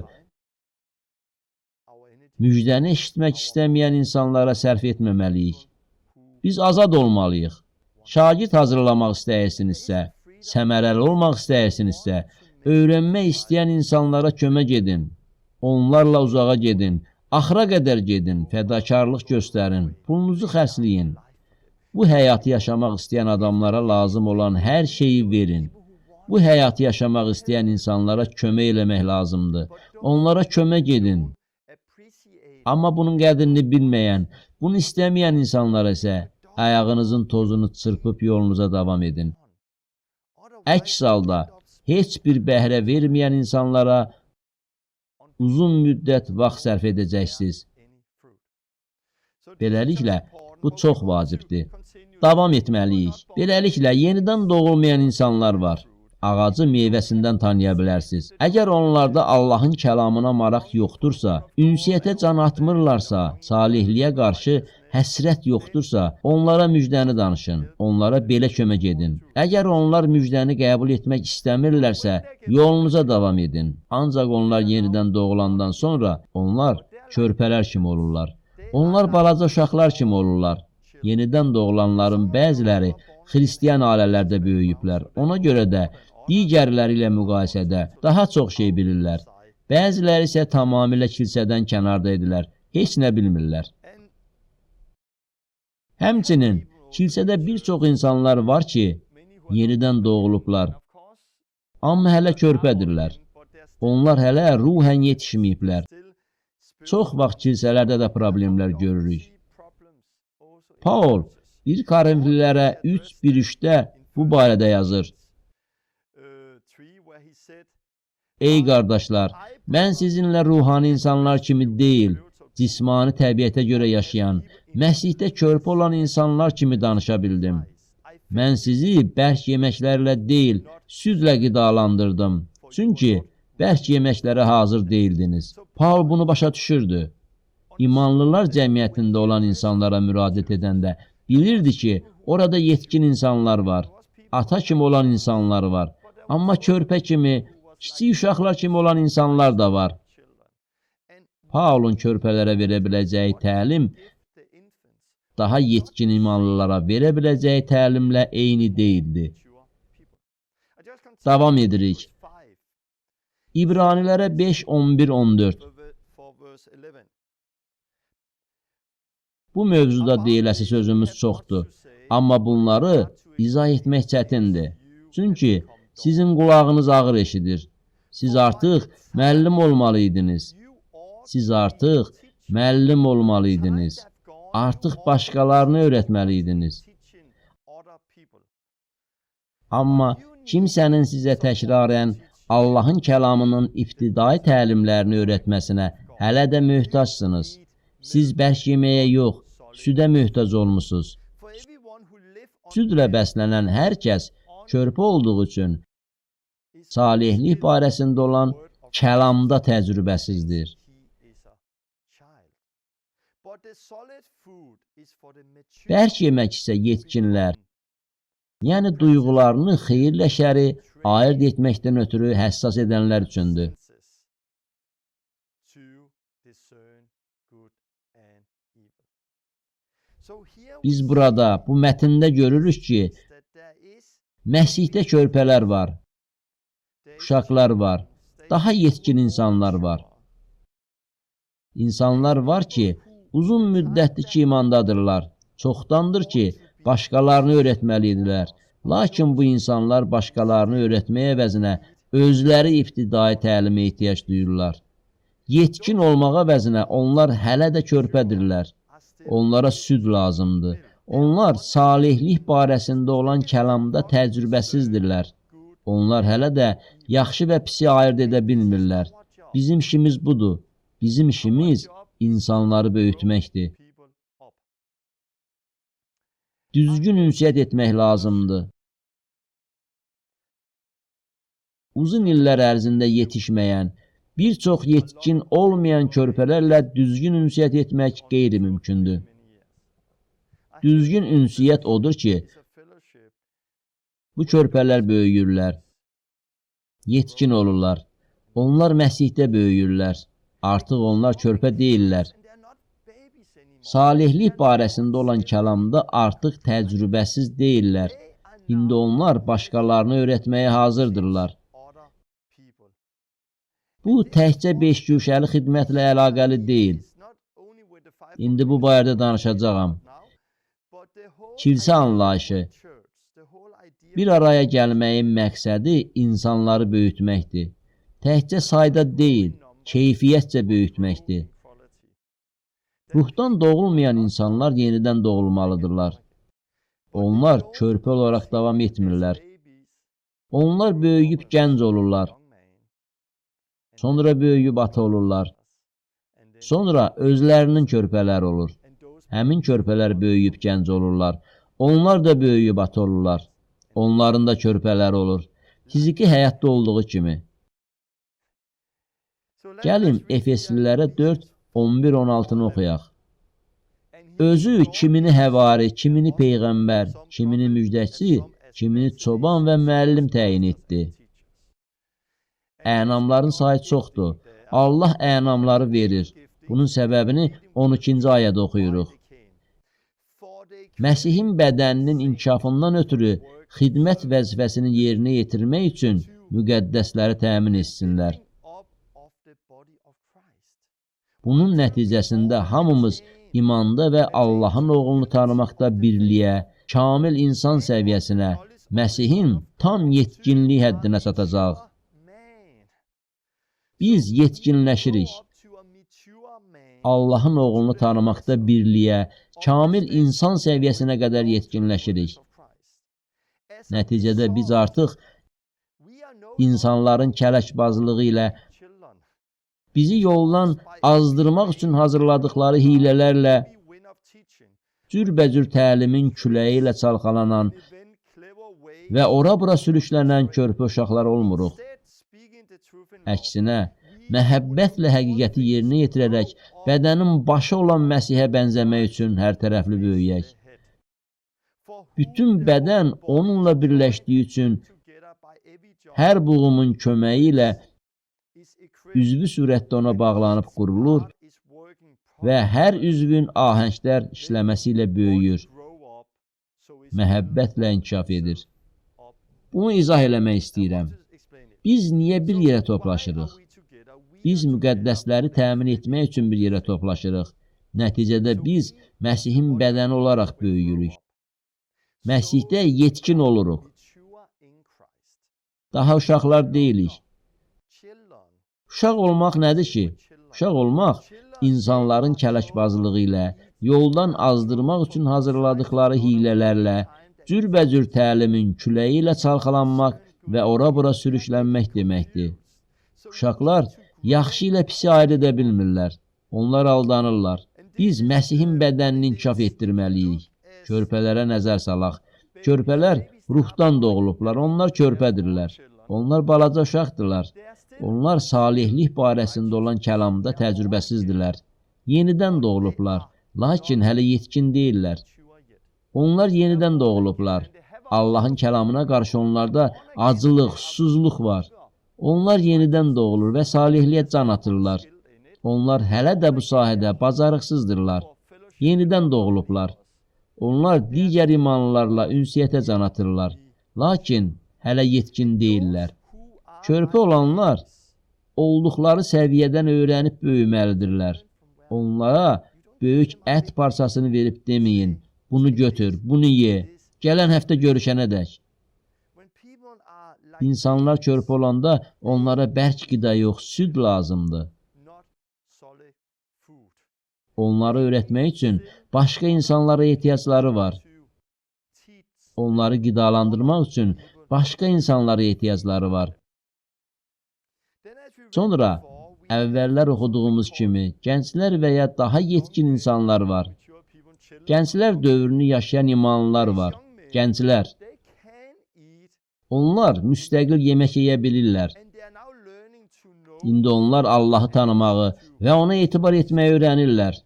müjdəni eşitmək istəməyən insanlara sərf etməməliyik. Biz azad olmalıyıq. Şagird hazırlamaq istəyirsinizsə, səmərəli olmaq istəyirsinizsə, öyrənmək istəyən insanlara kömək edin. Onlarla uzağa gedin, axıra qədər gedin, fədakarlıq göstərin, pulunuzu xərcləyin. Bu həyatı yaşamaq istəyən adamlara lazım olan hər şeyi verin. Bu həyatı yaşamaq istəyən insanlara kömək eləmək lazımdır. Onlara kömək edin. Amma bunun qədrini bilməyən, bunu istəməyən insanlara isə ayağınızın tozunu çırpıb yolunuza davam edin. Əks halda heç bir bəhrə verməyən insanlara uzun müddət vaxt sərf edəcəksiniz. Beləliklə, bu çox vacibdir. Davam etməliyik. Beləliklə, yenidən doğulmayan insanlar var. Ağacı meyvəsindən tanıya bilərsiniz. Əgər onlarda Allahın kəlamına maraq yoxdursa, ünsiyyətə can atmırlarsa, salihliyə qarşı həsrət yoxdursa, onlara müjdəni danışın, onlara belə kömək edin. Əgər onlar müjdəni qəbul etmək istəmirlərsə, yolunuza davam edin. Ancaq onlar yenidən doğulandan sonra, onlar körpələr kimi olurlar. Onlar balaca uşaqlar kimi olurlar. Yenidən doğulanların bəziləri xristiyan ailələrdə böyüyüblər. Ona görə də digərləri ilə müqayisədə daha çox şey bilirlər. Bəziləri isə tamamilə kilsədən kənarda idilər, heç nə bilmirlər. Həmçinin, kilsədə bir çox insanlar var ki, yenidən doğulublar, amma hələ körpədirlər. Onlar hələ ruhən yetişməyiblər. Çox vaxt kilsələrdə də problemlər görürük. Paul 1 Korinflilərə 3:1-3-də bu barədə yazır. Ey qardaşlar, mən sizinlə ruhani insanlar kimi deyil, cismani təbiətə görə yaşayan, Məsihdə körpə olan insanlar kimi danışa bildim. Mən sizi bərk yeməklərlə deyil, südlə qidalandırdım. Çünki bərk yeməklərə hazır deyildiniz. Paul bunu başa düşürdü. İmanlılar cəmiyyətində olan insanlara müraciət edəndə bilirdi ki, orada yetkin insanlar var, ata kimi olan insanlar var. Amma körpə kimi, kiçik uşaqlar kimi olan insanlar da var. Paulun körpələrə verə biləcəyi təlim, daha yetkin imanlılara verə biləcəyi təlimlə eyni deyildi. Davam edirik. İbranilərə 5:11-14. Bu mövzuda deyiləsi sözümüz çoxdur, amma bunları izah etmək çətindir. Çünki sizin qulağınız ağır eşidir. Siz artıq müəllim olmalıydınız. Siz artıq müəllim olmalıydınız. Artıq başqalarını öyrətməliydiniz. Amma kimsənin sizə təkrarən Allahın kəlamının ibtidai təlimlərini öyrətməsinə hələ də möhtacsınız. Siz bərk yeməyə yox, südə möhtac olmusunuz. Südlə bəslənən hər kəs körpə olduğu üçün salihlik barəsində olan kəlamda təcrübəsizdir. Bərk yemək isə yetkinlər, yəni duyğularını xeyirlə şəri ayırt etməkdən ötürü həssas edənlər üçündür. Biz burada, bu mətndə görürük ki, Məsihdə körpələr var, uşaqlar var, daha yetkin insanlar var. İnsanlar var ki, uzun müddətdir ki, imandadırlar. Çoxdandır ki, başqalarını öyrətməlidirlər. Lakin bu insanlar başqalarını öyrətməyə əvəzinə özləri ibtidai təlimə ehtiyac duyurlar. Yetkin olmağa əvəzinə onlar hələ də körpədirlər. Onlara süd lazımdır. Onlar salihlik barəsində olan kəlamda təcrübəsizdirlər. Onlar hələ də yaxşı və pisi ayırt edə bilmirlər. Bizim işimiz budur. Bizim işimiz insanları böyütməkdir. Düzgün ünsiyyət etmək lazımdır. Uzun illər ərzində yetişməyən, bir çox yetkin olmayan körpələrlə düzgün ünsiyyət etmək qeyri-mümkündür. Düzgün ünsiyyət odur ki, bu körpələr böyüyürlər, yetkin olurlar. Onlar Məsihdə böyüyürlər. Artıq onlar körpə deyirlər. Salihlik barəsində olan kəlamda artıq təcrübəsiz deyirlər. İndi onlar başqalarını öyrətməyə hazırdırlar. Bu, təkcə beşgüşəli xidmətlə əlaqəli deyil. İndi bu barədə danışacağam. Kilsə anlayışı. Bir araya gəlməyin məqsədi insanları böyütməkdir. Təkcə sayda deyil, keyfiyyətcə böyütməkdir. Ruhdan doğulmayan insanlar yenidən doğulmalıdırlar. Onlar körpə olaraq davam etmirlər. Onlar böyüyüb gənc olurlar. Sonra böyüyüb ata olurlar. Sonra özlərinin körpələri olur. Həmin körpələr böyüyüb gənc olurlar. Onlar da böyüyüb ata olurlar. Onların da körpələri olur. Fiziki həyatda olduğu kimi. Gəlin Efeslilərə 4, 11-16-nı oxuyaq. Özü kimini həvari, kimini peyğəmbər, kimini müjdəçi, kimini çoban və müəllim təyin etdi. Ənamların sayı çoxdur. Allah ənamları verir. Bunun səbəbini 12-ci ayədə oxuyuruq. Məsihin bədəninin inkişafından ötürü xidmət vəzifəsini yerinə yetirmək üçün müqəddəsləri təmin etsinlər. Bunun nəticəsində hamımız imanda və Allahın oğlunu tanımaqda birliyə, kamil insan səviyyəsinə, Məsihin tam yetkinlik həddinə çatacaq. Biz yetkinləşirik. Allahın oğlunu tanımaqda birliyə, kamil insan səviyyəsinə qədər yetkinləşirik. Nəticədə biz artıq insanların kələkbazlığı ilə, bizi yoldan azdırmaq üçün hazırladıkları hilələrlə, cürbəcür təlimin küləyi ilə çalxalanan və ora-bura sürüklənən körpə uşaqlar olmuruq. Əksinə, məhəbbətlə həqiqəti yerinə yetirərək, bədənin başı olan Məsihə bənzəmək üçün hər tərəfli böyüyək. Bütün bədən onunla birləşdiyi üçün, hər buğumun köməyi ilə üzvü surətdə ona bağlanıb qurulur və hər üzvün ahəngdar işləməsi ilə böyüyür, məhəbbətlə inkişaf edir. Bunu izah eləmək istəyirəm. Biz niyə bir yerə toplaşırıq? Biz müqəddəsləri təmin etmək üçün bir yerə toplaşırıq. Nəticədə biz Məsihin bədəni olaraq böyüyürük. Məsihdə yetkin oluruq. Daha uşaqlar deyilik. Uşaq olmaq nədir ki? Uşaq olmaq, insanların kələkbazlığı ilə, yoldan azdırmaq üçün hazırladıkları hilələrlə, cürbəcür təlimin küləyi ilə çalxalanmaq və ora-bura sürüklənmək deməkdir. Uşaqlar yaxşı ilə pisi ayırt edə bilmirlər. Onlar aldanırlar. Biz Məsihin bədənini inkişaf etdirməliyik. Körpələrə nəzər salaq. Körpələr ruhdan doğulublar. Onlar körpədirlər. Onlar balaca uşaqdırlar. Onlar salihlik barəsində olan kəlamda təcrübəsizdirlər. Yenidən doğulublar, lakin hələ yetkin deyirlər. Onlar yenidən doğulublar. Allahın kəlamına qarşı onlarda acılıq, susuzluq var. Onlar yenidən doğulur və salihliyə can atırlar. Onlar hələ də bu sahədə bacarıqsızdırlar. Yenidən doğulublar. Onlar digər imanlılarla ünsiyyətə can atırlar. Lakin hələ yetkin deyirlər. Körpə olanlar olduqları səviyyədən öyrənib böyüməlidirlər. Onlara böyük ət parçasını verib deməyin, bunu götür, bunu ye, gələn həftə görüşənədək. İnsanlar körpə olanda onlara bərk qida yox, süd lazımdır. Onları öyrətmək üçün başqa insanlara ehtiyacları var. Onları qidalandırmaq üçün başqa insanlara ehtiyacları var. Sonra əvvəllər oxuduğumuz kimi gənclər və ya daha yetkin insanlar var. Gənclər dövrünü yaşayan imanlılar var. Gənclər. Onlar müstəqil yemək yeyə bilirlər. İndi onlar Allahı tanımağı və ona etibar etməyi öyrənirlər.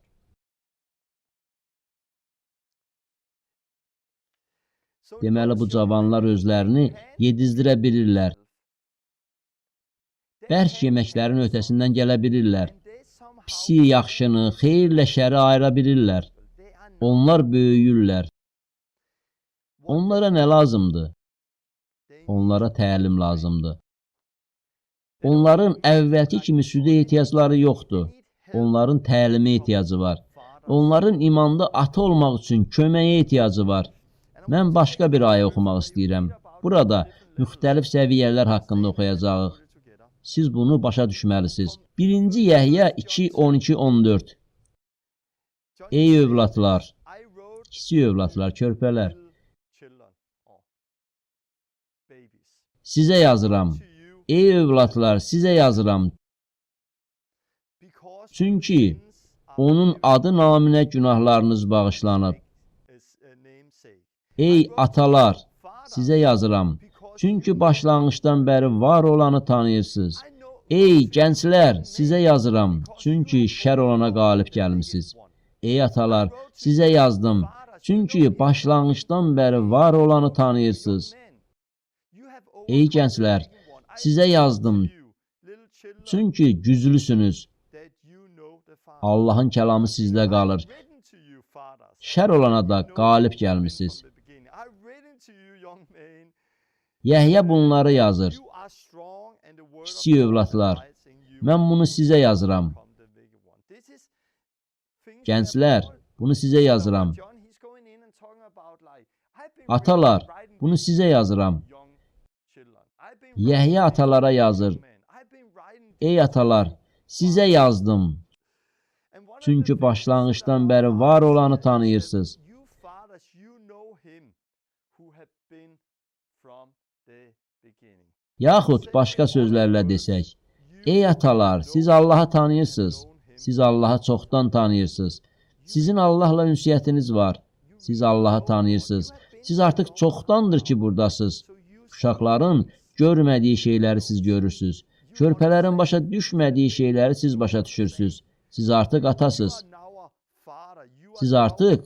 Deməli, bu cavanlar özlərini yedizdirə bilirlər. Bərk yeməklərin ötəsindən gələ bilirlər. Pisi, yaxşını, xeyirlə şəri ayıra bilirlər. Onlar böyüyürlər. Onlara nə lazımdır? Onlara təlim lazımdır. Onların əvvəlki kimi südə ehtiyacları yoxdur. Onların təlimə ehtiyacı var. Onların imanda ata olmaq üçün köməyə ehtiyacı var. Mən başqa bir ayə oxumaq istəyirəm. Burada müxtəlif səviyyələr haqqında oxuyacağıq. Siz bunu başa düşməlisiniz. 1-ci Yəhya 2, 12, 14. Ey övladlar, kiçik övladlar, körpələr, sizə yazıram. Ey övladlar, sizə yazıram. Çünki onun adı naminə günahlarınız bağışlanıb. Ey atalar, sizə yazıram. Çünki başlanğıçdan bəri var olanı tanıyırsınız. Ey gənclər, sizə yazıram. Çünki şər olana qalib gəlmisiniz. Ey atalar, sizə yazdım. Çünki başlanğıçdan bəri var olanı tanıyırsınız. Ey gənclər, sizə yazdım. Çünki güclüsünüz. Allahın kəlamı sizdə qalır. Şər olana da qalib gəlmisiniz. Yəhya bunları yazır. Kiçik övladlar, mən bunu sizə yazıram. Gənclər, bunu sizə yazıram. Atalar, bunu sizə yazıram. Yəhya atalara yazır. Ey atalar, sizə yazdım. Çünki başlanğıçdan bəri var olanı tanıyırsınız. Yaxud başqa sözlərlə desək, ey atalar, siz Allahı tanıyırsınız. Siz Allahı çoxdan tanıyırsınız. Sizin Allahla ünsiyyətiniz var. Siz Allahı tanıyırsınız. Siz artıq çoxdandır ki, buradasınız. Uşaqların görmədiyi şeyləri siz görürsünüz. Körpələrin başa düşmədiyi şeyləri siz başa düşürsünüz. Siz artıq atasınız. Siz artıq,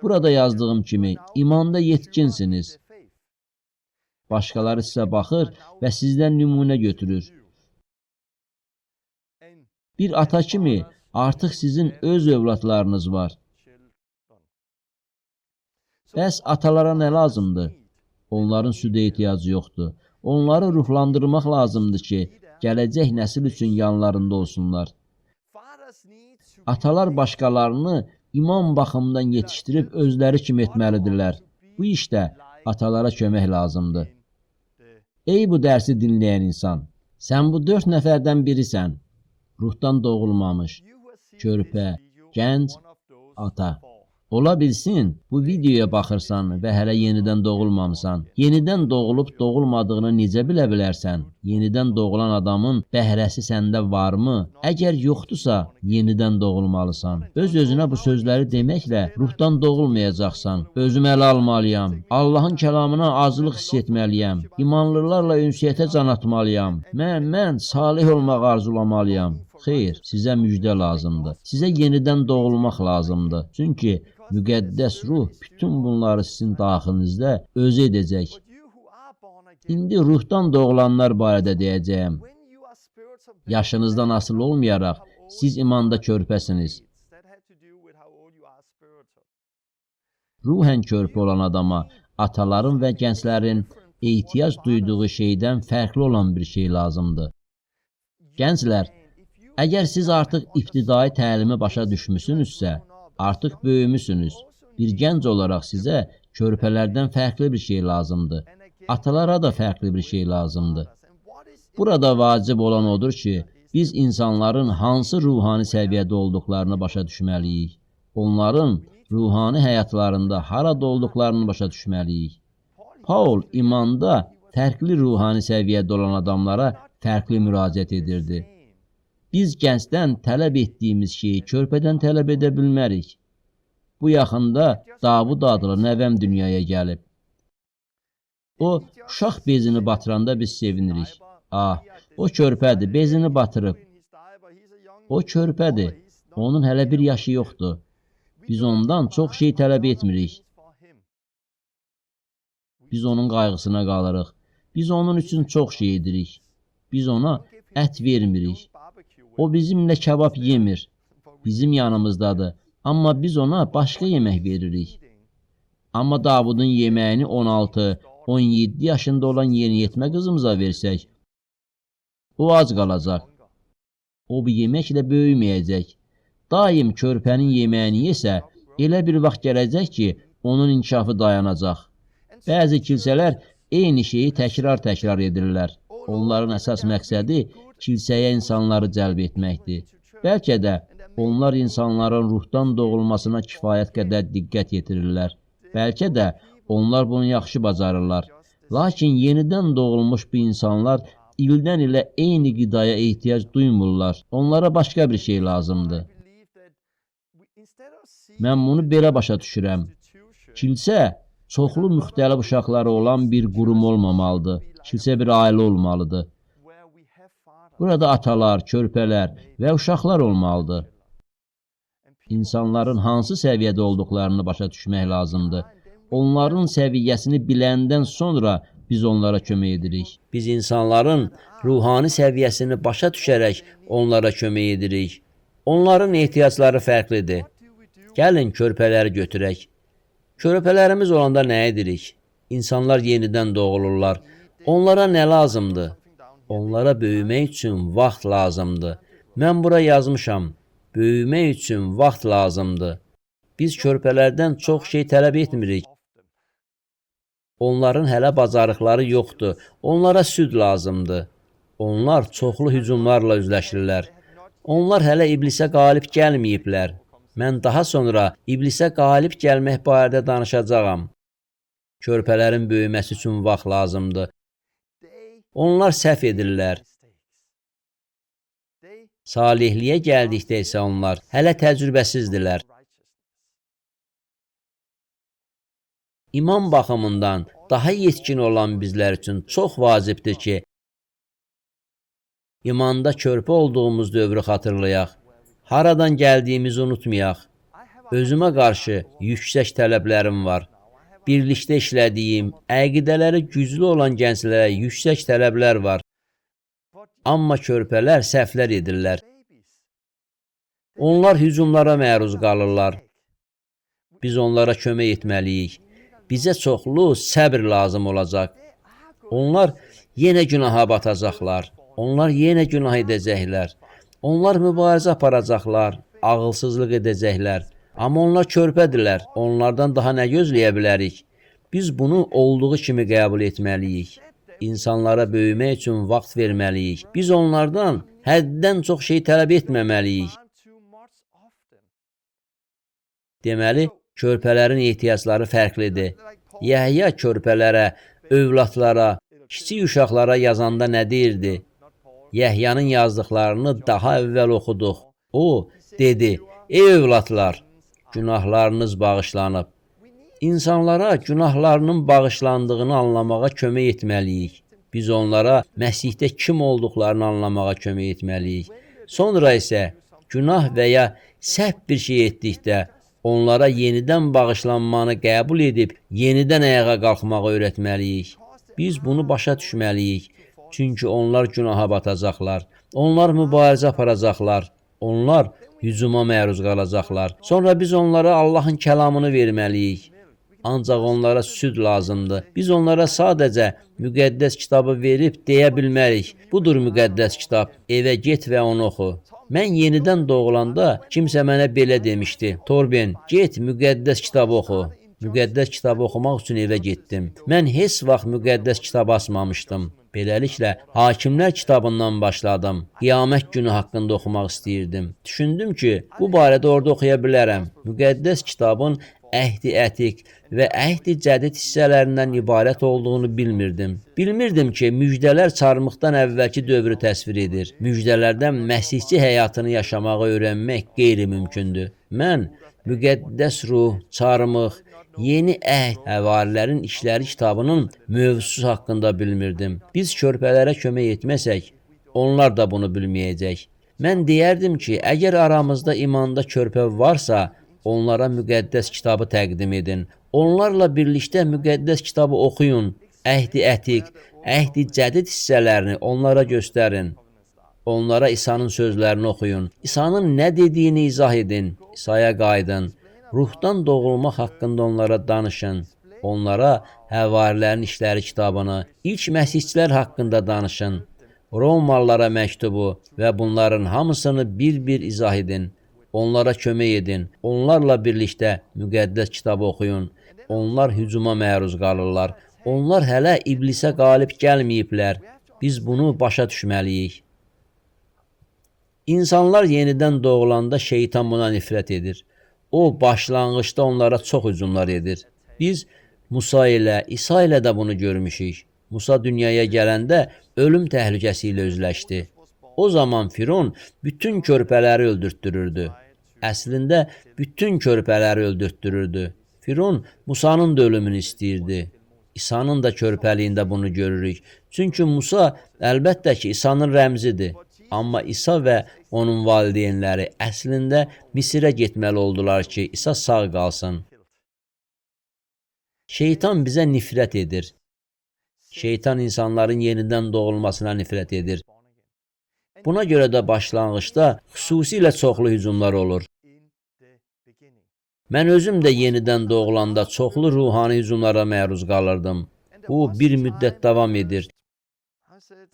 burada yazdığım kimi, imanda yetkinsiniz. Başqaları sizə baxır və sizdən nümunə götürür. Bir ata kimi artıq sizin öz övladlarınız var. Bəs atalara nə lazımdır? Onların südə ehtiyacı yoxdur. Onları ruhlandırmaq lazımdır ki, gələcək nəsil üçün yanlarında olsunlar. Atalar başqalarını iman baxımından yetişdirib özləri kimi etməlidirlər. Bu işdə atalara kömək lazımdır. Ey bu dərsi dinləyən insan, sən bu 4 nəfərdən birisən. Ruhdan doğulmamış, körpə, gənc, ata. Ola bilsin, bu videoya baxırsan və hələ yenidən doğulmamısan. Yenidən doğulub doğulmadığını necə bilə bilərsən? Yenidən doğulan adamın bəhrəsi səndə varmı? Əgər yoxdursa, yenidən doğulmalısan. Öz-özünə bu sözləri deməklə ruhdan doğulmayacaqsan. Özümü ələ almalıyam. Allahın kəlamına acılıq hiss etməliyəm. İmanlılarla ünsiyyətə can atmalıyam. Mən salih olmaq arzulamalıyam. Xeyr, sizə müjdə lazımdır. Sizə yenidən doğulmaq lazımdır. Çünki müqəddəs ruh bütün bunları sizin daxilinizdə özü edəcək. İndi ruhdan doğulanlar barədə deyəcəyəm. Yaşınızdan asılı olmayaraq, siz imanda körpəsiniz. Ruhən körpə olan adama ataların və gənclərin ehtiyac duyduğu şeydən fərqli olan bir şey lazımdır. Gənclər, əgər siz artıq ibtidai təlimi başa düşmüsünüzsə, artıq böyümüsünüz. Bir gənc olaraq sizə körpələrdən fərqli bir şey lazımdır. Atalara da fərqli bir şey lazımdır. Burada vacib olan odur ki, biz insanların hansı ruhani səviyyədə olduqlarını başa düşməliyik. Onların ruhani həyatlarında harada olduqlarını başa düşməliyik. Paul imanda fərqli ruhani səviyyədə olan adamlara fərqli müraciət edirdi. Biz gəncdən tələb etdiyimiz şeyi körpədən tələb edə bilmərik. Bu yaxında Davud adlı nəvəm dünyaya gəlib. O, uşaq bezini batıranda biz sevinirik. O körpədir, bezini batırıb. O körpədir, onun hələ bir yaşı yoxdur. Biz ondan çox şey tələb etmirik. Biz onun qayğısına qalırıq. Biz onun üçün çox şey edirik. Biz ona ət vermirik. O bizimlə kabab yemir. Bizim yanımızdadır. Amma biz ona başqa yemək veririk. Amma Davudun yeməyini 16-17 yaşında olan yeniyetmə qızımıza versək, o ac qalacaq. O bu yeməklə böyüməyəcək. Daim körpənin yeməyini yesə, elə bir vaxt gələcək ki, onun inkişafı dayanacaq. Bəzi kilsələr eyni şeyi təkrar edirlər. Onların əsas məqsədi kilsəyə insanları cəlb etməkdir. Bəlkə də onlar insanların ruhdan doğulmasına kifayət qədər diqqət yetirirlər. Bəlkə də onlar bunu yaxşı bacarırlar. Lakin yenidən doğulmuş bu insanlar ildən ilə eyni qidaya ehtiyac duymurlar. Onlara başqa bir şey lazımdır. Mən bunu belə başa düşürəm. Kilsə çoxlu müxtəlif uşaqları olan bir qurum olmamalıdır. Kilsə bir ailə olmalıdır. Burada atalar, körpələr və uşaqlar olmalıdır. İnsanların hansı səviyyədə olduqlarını başa düşmək lazımdır. Onların səviyyəsini biləndən sonra biz onlara kömək edirik. Biz insanların ruhani səviyyəsini başa düşərək onlara kömək edirik. Onların ehtiyacları fərqlidir. Gəlin körpələri götürək. Körpələrimiz olanda nə edirik? İnsanlar yenidən doğulurlar. Onlara nə lazımdır? Onlara böyümək üçün vaxt lazımdır. Mən bura yazmışam. Böyümək üçün vaxt lazımdır. Biz körpələrdən çox şey tələb etmirik. Onların hələ bacarıqları yoxdur. Onlara süd lazımdır. Onlar çoxlu hücumlarla üzləşirlər. Onlar hələ iblisə qalib gəlməyiblər. Mən daha sonra iblisə qalib gəlmək barədə danışacağam. Körpələrin böyüməsi üçün vaxt lazımdır. Onlar səhv edirlər. Salihliyə gəldikdə isə onlar hələ təcrübəsizdirlər. İman baxımından daha yetkin olan bizlər üçün çox vacibdir ki, imanda körpə olduğumuz dövrü xatırlayaq. Haradan gəldiyimizi unutmayaq. Özümə qarşı yüksək tələblərim var. Birlikdə işlədiyim, əqidələri güclü olan gənclərə yüksək tələblər var. Amma körpələr səhvlər edirlər. Onlar hücumlara məruz qalırlar. Biz onlara kömək etməliyik. Bizə çoxlu səbr lazım olacaq. Onlar yenə günaha batacaqlar. Onlar yenə günah edəcəklər. Onlar mübarizə aparacaqlar, ağılsızlıq edəcəklər. Amma onlar körpədirlər. Onlardan daha nə gözləyə bilərik? Biz bunu olduğu kimi qəbul etməliyik. İnsanlara böyümək üçün vaxt verməliyik. Biz onlardan həddən çox şey tələb etməməliyik. Deməli, Körpələrin ehtiyacları fərqlidir. Yəhya körpələrə, övladlara, kiçik uşaqlara yazanda nə deyirdi? Yəhyanın yazdıqlarını daha əvvəl oxuduq. O dedi: "Ey övladlar, günahlarınız bağışlanıb." İnsanlara günahlarının bağışlandığını anlamağa kömək etməliyik. Biz onlara Məsihdə kim olduqlarını anlamağa kömək etməliyik. Sonra isə günah və ya səhv bir şey etdikdə onlara yenidən bağışlanmanı qəbul edib yenidən ayağa qalxmağı öyrətməliyik. Biz bunu başa düşməliyik. Çünki onlar günaha batacaqlar. Onlar mübarizə aparacaqlar. Onlar hücuma məruz qalacaqlar. Sonra biz onlara Allahın kəlamını verməliyik. Ancaq onlara süd lazımdır. Biz onlara sadəcə müqəddəs kitabı verib deyə bilmərik. Budur müqəddəs kitab. Evə get və onu oxu. Mən yenidən doğulanda kimsə mənə belə demişdi: "Torben, get müqəddəs kitabı oxu." Müqəddəs kitabı oxumaq üçün evə getdim. Mən heç vaxt müqəddəs kitabı açmamışdım. Beləliklə, Hakimlər kitabından başladım. Qiyamət günü haqqında oxumaq istəyirdim. Düşündüm ki, bu barədə orada oxuya bilərəm. Müqəddəs kitabın Əhd-i Ətiq və Əhd-i Cədid hissələrindən ibarət olduğunu bilmirdim. Bilmirdim ki, müjdələr çarmıqdan əvvəlki dövrü təsvir edir. Müjdələrdən məsihçi həyatını yaşamağı öyrənmək qeyri-mümkündür. Mən müqəddəs ruh, çarmıq, yeni əhd, həvarilərin işləri kitabının mövzusu haqqında bilmirdim. Biz körpələrə kömək etməsək, onlar da bunu bilməyəcək. Mən deyərdim ki, əgər aramızda imanda körpə varsa, onlara müqəddəs kitabı təqdim edin. Onlarla birlikdə müqəddəs kitabı oxuyun. Əhd-i Ətiq, Əhd-i Cədid hissələrini onlara göstərin. Onlara İsa'nın sözlərini oxuyun. İsa'nın nə dediyini izah edin. İsa'ya qayıdın. Ruhdan doğulmaq haqqında onlara danışın. Onlara Həvarilərin işləri kitabını, ilk məsihçilər haqqında danışın. Romalılara məktubu və bunların hamısını bir-bir izah edin. Onlara kömək edin. Onlarla birlikdə müqəddəs kitabı oxuyun. Onlar hücuma məruz qalırlar. Onlar hələ iblisə qalib gəlməyiblər. Biz bunu başa düşməliyik. İnsanlar yenidən doğulanda şeytan buna nifrət edir. O, başlanğıçda onlara çox hücumlar edir. Biz Musa ilə, İsa ilə də bunu görmüşük. Musa dünyaya gələndə ölüm təhlükəsi ilə üzləşdi. O zaman Firon bütün körpələri öldürtdürürdü. Əslində, bütün körpələri öldürtdürürdü. Firon Musanın da ölümünü istəyirdi. İsa'nın da körpəliyində bunu görürük. Çünki Musa əlbəttə ki, İsa'nın rəmzidir. Amma İsa və onun valideynləri əslində Misirə getməli oldular ki, İsa sağ qalsın. Şeytan bizə nifrət edir. Şeytan insanların yenidən doğulmasına nifrət edir. Buna görə də başlanğıçda xüsusilə çoxlu hücumlar olur. Mən özüm də yenidən doğulanda çoxlu ruhani hücumlara məruz qalırdım. Bu bir müddət davam edir.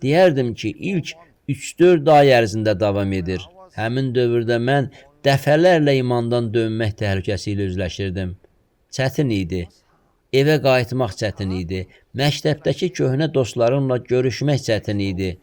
Deyərdim ki, ilk 3-4 ay ərzində davam edir. Həmin dövrdə mən dəfələrlə imandan dönmək təhlükəsi ilə üzləşirdim. Çətin idi. Evə qayıtmaq çətin idi. Məktəbdəki köhnə dostlarımla görüşmək çətin idi.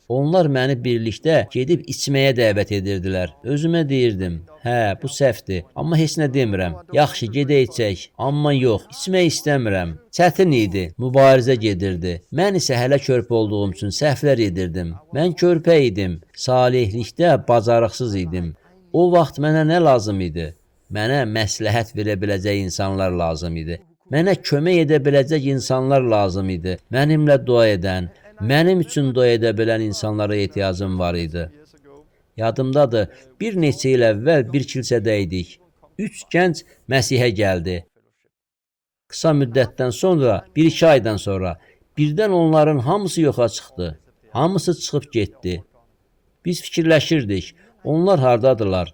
Onlar məni birlikdə gedib içməyə dəvət edirdilər. Özümə deyirdim, hə, bu səhvdir, amma heç nə demirəm. Yaxşı, gedək içək, amma yox, içmək istəmirəm. Çətin idi, mübarizə gedirdi. Mən isə hələ körpə olduğum üçün səhvlər edirdim. Mən körpə idim, salihlikdə bacarıqsız idim. O vaxt mənə nə lazım idi? Mənə məsləhət verə biləcək insanlar lazım idi. Mənə kömək edə biləcək insanlar lazım idi. Mənimlə dua edən, mənim üçün dua edə bilən insanlara ehtiyacım var idi. Yadımdadır, bir neçə il əvvəl bir kilsədə idik. 3 gənc Məsihə gəldi. Qısa müddətdən sonra, 1-2 aydan sonra birdən onların hamısı yoxa çıxdı. Hamısı çıxıb getdi. Biz fikirləşirdik, onlar hardadılar?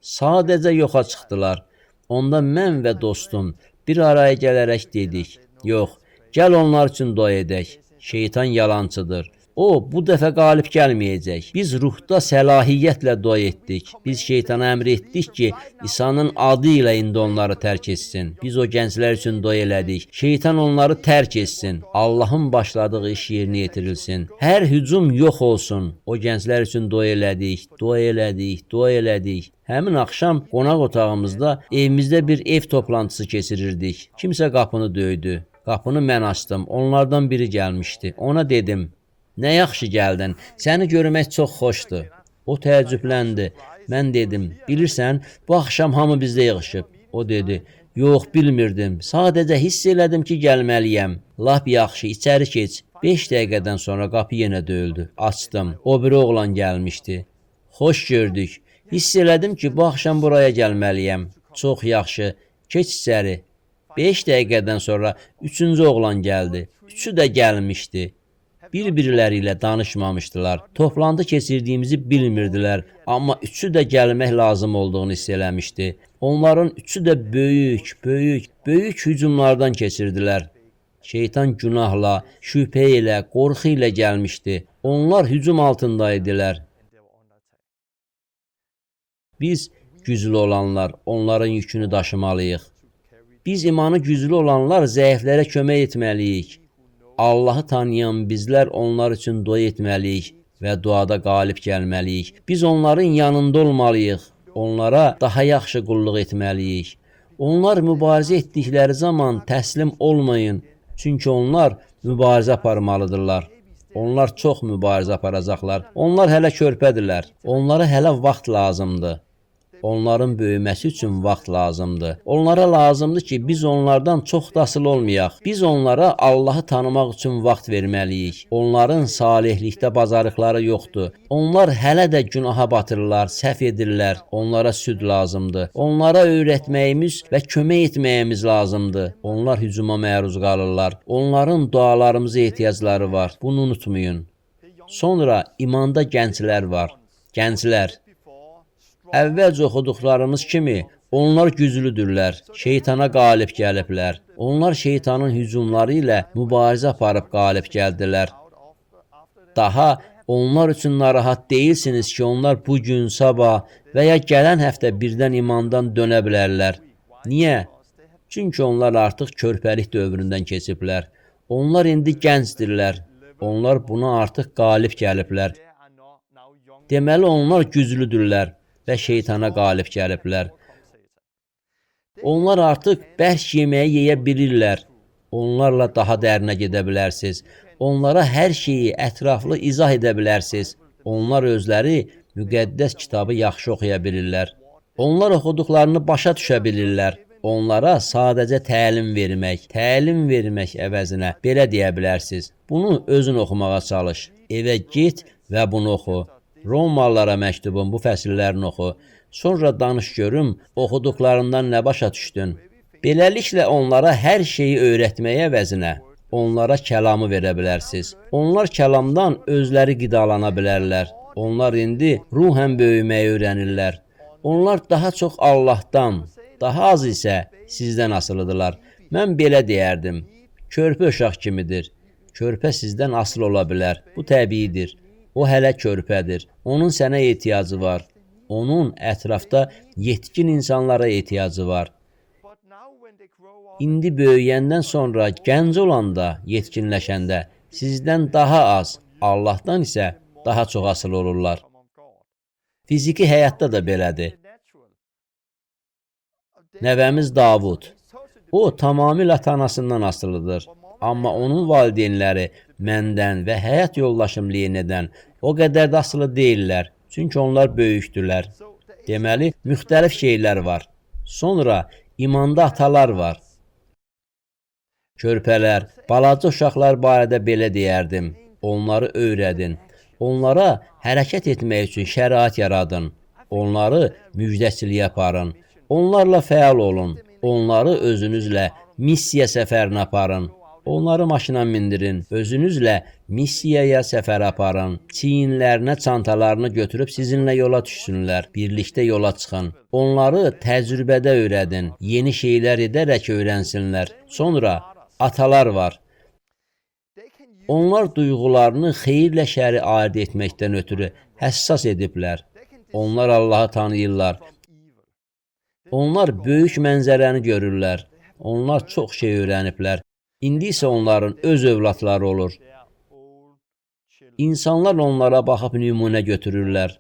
Sadəcə yoxa çıxdılar. Onda mən və dostum bir araya gələrək dedik, yox, gəl onlar üçün dua edək. Şeytan yalançıdır. O, bu dəfə qalib gəlməyəcək. Biz ruhda səlahiyyətlə dua etdik. Biz şeytana əmr etdik ki, İsa'nın adı ilə indi onları tərk etsin. Biz o gənclər üçün dua elədik. Şeytan onları tərk etsin. Allahın başladığı iş yerinə yetirilsin. Hər hücum yox olsun. O gənclər üçün dua elədik, dua elədik, dua elədik. Həmin axşam qonaq otağımızda evimizdə bir ev toplantısı keçirirdik. Kimsə qapını döydü. Qapını mən açdım. Onlardan biri gəlmişdi. Ona dedim: "Nə yaxşı gəldin. Səni görmək çox xoşdur." O təəccübləndi. Mən dedim: "Bilirsən, bu axşam hamı bizdə yığışıb." O dedi: "Yox, bilmirdim. Sadəcə hiss elədim ki, gəlməliyəm." "Lap yaxşı, içəri keç." 5 dəqiqədən sonra qapı yenə döyüldü. Açdım. O biri oğlan gəlmişdi. "Xoş gördük. Hiss elədim ki, bu axşam buraya gəlməliyəm." "Çox yaxşı. Keç içəri." 5 dəqiqədən sonra 3-cü oğlan gəldi. Üçü də gəlmişdi. Bir-biriləri ilə danışmamışdılar. Toplantı keçirdiyimizi bilmirdilər. Amma üçü də gəlmək lazım olduğunu hiss eləmişdi. Onların üçü də böyük hücumlardan keçirdilər. Şeytan günahla, şübhə ilə, qorxu ilə gəlmişdi. Onlar hücum altındaydılar. Biz güclü olanlar onların yükünü daşımalıyıq. Biz imanı güclü olanlar zəiflərə kömək etməliyik. Allahı tanıyan bizlər onlar üçün dua etməliyik və duada qalib gəlməliyik. Biz onların yanında olmalıyıq. Onlara daha yaxşı qulluq etməliyik. Onlar mübarizə etdikləri zaman təslim olmayın. Çünki onlar mübarizə aparmalıdırlar. Onlar çox mübarizə aparacaqlar. Onlar hələ körpədirlər. Onlara hələ vaxt lazımdır. Onların böyüməsi üçün vaxt lazımdır. Onlara lazımdır ki, biz onlardan çox da asılı olmayaq. Biz onlara Allahı tanımaq üçün vaxt verməliyik. Onların salihlikdə bacarıqları yoxdur. Onlar hələ də günaha batırırlar, səhv edirlər. Onlara süd lazımdır. Onlara öyrətməyimiz və kömək etməyimiz lazımdır. Onlar hücuma məruz qalırlar. Onların dualarımıza ehtiyacları var. Bunu unutmayın. Sonra imanda gənclər var. Gənclər. Əvvəlcə oxuduqlarımız kimi onlar güclüdürlər, şeytana qalib gəliblər. Onlar şeytanın hücumları ilə mübarizə aparıb qalib gəldilər. Daha onlar üçün narahat deyilsiniz ki, onlar bugün, sabah və ya gələn həftə birdən imandan dönə bilərlər. Niyə? Çünki onlar artıq körpəlik dövründən keçiblər. Onlar indi gəncdirlər. Onlar buna artıq qalib gəliblər. Deməli, onlar güclüdürlər və şeytana qalib gəliblər. Onlar artıq bərk yeməyi yeyə bilirlər. Onlarla daha dərinə gedə bilərsiniz. Onlara hər şeyi ətraflı izah edə bilərsiniz. Onlar özləri müqəddəs kitabı yaxşı oxuya bilirlər. Onlar oxuduqlarını başa düşə bilirlər. Onlara sadəcə təlim vermək əvəzinə belə deyə bilərsiniz. Bunu özün oxumağa çalış. Evə get və bunu oxu. Romalılara məktubun bu fəsillərini oxu. Sonra danış görüm, oxuduqlarından nə başa düşdün? Beləliklə onlara hər şeyi öyrətməyə əvəzinə onlara kəlamı verə bilərsiniz. Onlar kəlamdan özləri qidalana bilərlər. Onlar indi ruhən böyüməyi öyrənirlər. Onlar daha çox Allahdan, daha az isə sizdən asılıdırlar. Mən belə deyərdim, körpə uşaq kimidir. Körpə sizdən asılı ola bilər. Bu təbiidir. O hələ körpədir. Onun sənə ehtiyacı var. Onun ətrafda yetkin insanlara ehtiyacı var. İndi böyüyəndən sonra, gənc olanda, yetkinləşəndə sizdən daha az, Allahdan isə daha çox asılı olurlar. Fiziki həyatda da belədir. Nəvəmiz Davud. O, tamamilə ata-anasından asılıdır. Amma onun valideynləri məndən və həyat yoldaşım Lenedən o qədər də asılı deyirlər. Çünki onlar böyükdürlər. Deməli, müxtəlif şeylər var. Sonra imanda atalar var. Körpələr, balaca uşaqlar barədə belə deyərdim. Onları öyrədin. Onlara hərəkət etmək üçün şərait yaradın. Onları müjdəçiliyə aparın. Onlarla fəal olun. Onları özünüzlə missiya səfərinə aparın. Onları maşına mindirin. Özünüzlə missiyaya səfər aparın. Çiyinlərinə çantalarını götürüb sizinlə yola düşsünlər. Birlikdə yola çıxın. Onları təcrübədə öyrədin. Yeni şeylər edərək öyrənsinlər. Sonra atalar var. Onlar duyğularını xeyirlə şəri ayırd etməkdən ötürü həssas ediblər. Onlar Allahı tanıyırlar. Onlar böyük mənzərəni görürlər. Onlar çox şey öyrəniblər. İndi isə onların öz övladları olur. İnsanlar onlara baxıb nümunə götürürlər.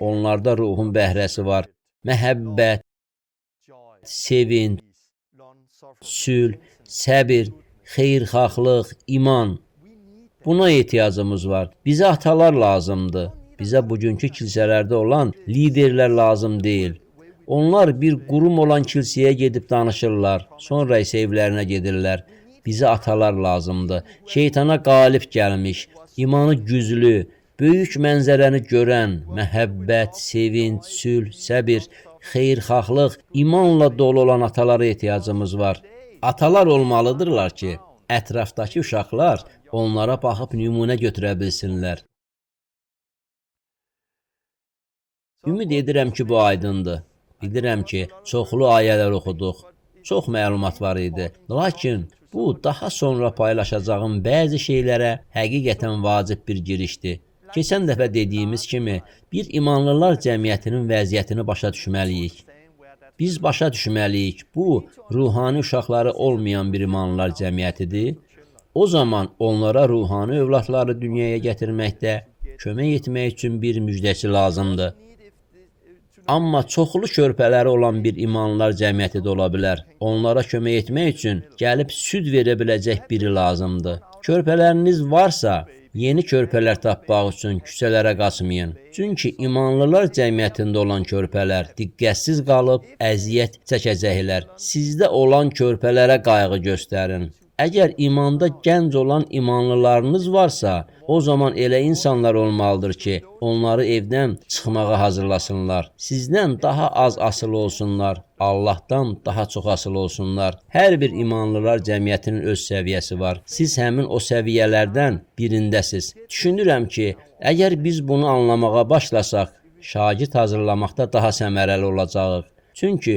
Onlarda ruhun bəhrəsi var. Məhəbbət, sevinç, sülh, səbir, xeyirxahlıq, iman. Buna ehtiyacımız var. Bizə atalar lazımdır. Bizə bugünkü kilsələrdə olan liderlər lazım deyil. Onlar bir qurum olan kilsəyə gedib danışırlar, sonra isə evlərinə gedirlər. Bizə atalar lazımdır. Şeytana qalib gəlmiş, imanı güclü, böyük mənzərəni görən, məhəbbət, sevinç, sülh, səbir, xeyirxahlıq, imanla dolu olan atalara ehtiyacımız var. Atalar olmalıdırlar ki, ətrafdakı uşaqlar onlara baxıb nümunə götürə bilsinlər. Ümid edirəm ki, bu aydındır. Bilirəm ki, çoxlu ayələr oxuduq, çox məlumat var idi. Lakin bu, daha sonra paylaşacağım bəzi şeylərə həqiqətən vacib bir girişdir. Keçən dəfə dediyimiz kimi, bir imanlılar cəmiyyətinin vəziyyətini başa düşməliyik. Biz başa düşməliyik, bu, ruhani uşaqları olmayan bir imanlılar cəmiyyətidir. O zaman onlara ruhani övladları dünyaya gətirməkdə kömək etmək üçün bir müjdəçi lazımdır. Amma çoxlu körpələri olan bir imanlılar cəmiyyəti də ola bilər. Onlara kömək etmək üçün gəlib süd verə biləcək biri lazımdır. Körpələriniz varsa, yeni körpələr tapmaq üçün küçələrə qaçmayın. Çünki imanlılar cəmiyyətində olan körpələr diqqətsiz qalıb əziyyət çəkəcəklər. Sizdə olan körpələrə qayğı göstərin. Əgər imanda gənc olan imanlılarınız varsa, o zaman elə insanlar olmalıdır ki, onları evdən çıxmağa hazırlasınlar. Sizdən daha az asılı olsunlar, Allahdan daha çox asılı olsunlar. Hər bir imanlılar cəmiyyətinin öz səviyyəsi var. Siz həmin o səviyyələrdən birindəsiz. Düşünürəm ki, əgər biz bunu anlamağa başlasaq, şagird hazırlamaqda daha səmərəli olacağıq. Çünki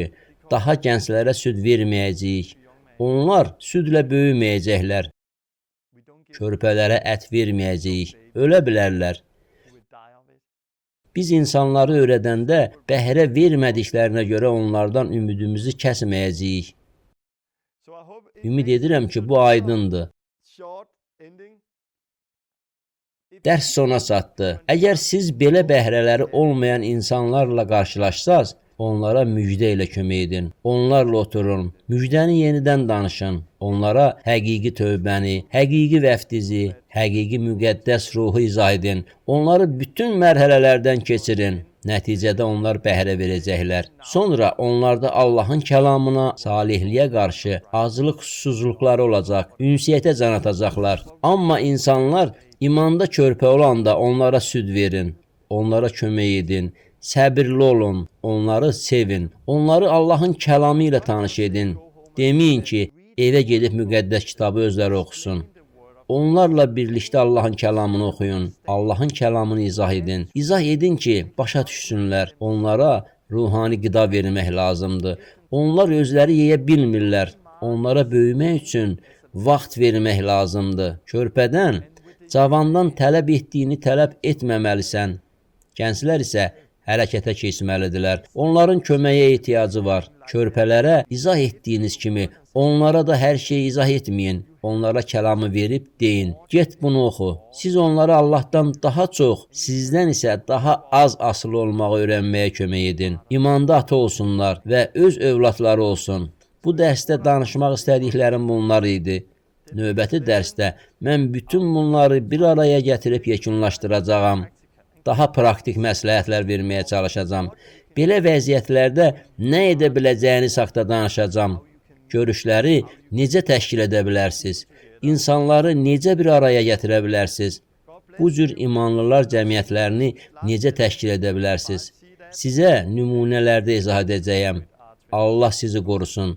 daha gənclərə süd verməyəcəyik. Onlar südlə böyüməyəcəklər. Körpələrə ət verməyəcəyik. Ölə bilərlər. Biz insanları öyrədəndə bəhrə vermədiklərinə görə onlardan ümidimizi kəsməyəcəyik. Ümid edirəm ki, bu aydındır. Dərs sona çatdı. Əgər siz belə bəhrələri olmayan insanlarla qarşılaşsaz, onlara müjdə ilə kömək edin. Onlarla oturun, müjdəni yenidən danışın. Onlara həqiqi tövbəni, həqiqi vəftizi, həqiqi müqəddəs ruhu izah edin. Onları bütün mərhələlərdən keçirin. Nəticədə onlar bəhrə verəcəklər. Sonra onlarda Allahın kəlamına, salihliyə qarşı azlıq, susuzluqları olacaq, ünsiyyətə can atacaqlar. Amma insanlar imanda körpə olanda onlara süd verin, onlara kömək edin. Səbirli olun, onları sevin, onları Allahın kəlamı ilə tanış edin. Deməyin ki, evə gedib müqəddəs kitabı özləri oxusun. Onlarla birlikdə Allahın kəlamını oxuyun, Allahın kəlamını izah edin. İzah edin ki, başa düşsünlər. Onlara ruhani qida vermək lazımdır. Onlar özləri yeyə bilmirlər. Onlara böyümək üçün vaxt vermək lazımdır. Körpədən, cavandan tələb etdiyini tələb etməməlisən. Gənclər isə hərəkətə keçməlidirlər. Onların köməyə ehtiyacı var. Körpələrə izah etdiyiniz kimi onlara da hər şeyi izah etməyin. Onlara kəlamı verib deyin. Get bunu oxu. Siz onlara Allahdan daha çox, sizdən isə daha az asılı olmağı öyrənməyə kömək edin. İmanda ata olsunlar və öz övladları olsun. Bu dərsdə danışmaq istədiklərim bunlar idi. Növbəti dərsdə mən bütün bunları bir araya gətirib yekunlaşdıracağam. Daha praktik məsləhətlər verməyə çalışacağam. Belə vəziyyətlərdə nə edə biləcəyiniz haqqında danışacağam. Görüşləri necə təşkil edə bilərsiniz? İnsanları necə bir araya gətirə bilərsiniz? Bu cür imanlılar cəmiyyətlərini necə təşkil edə bilərsiniz? Sizə nümunələrdə izah edəcəyəm. Allah sizi qorusun.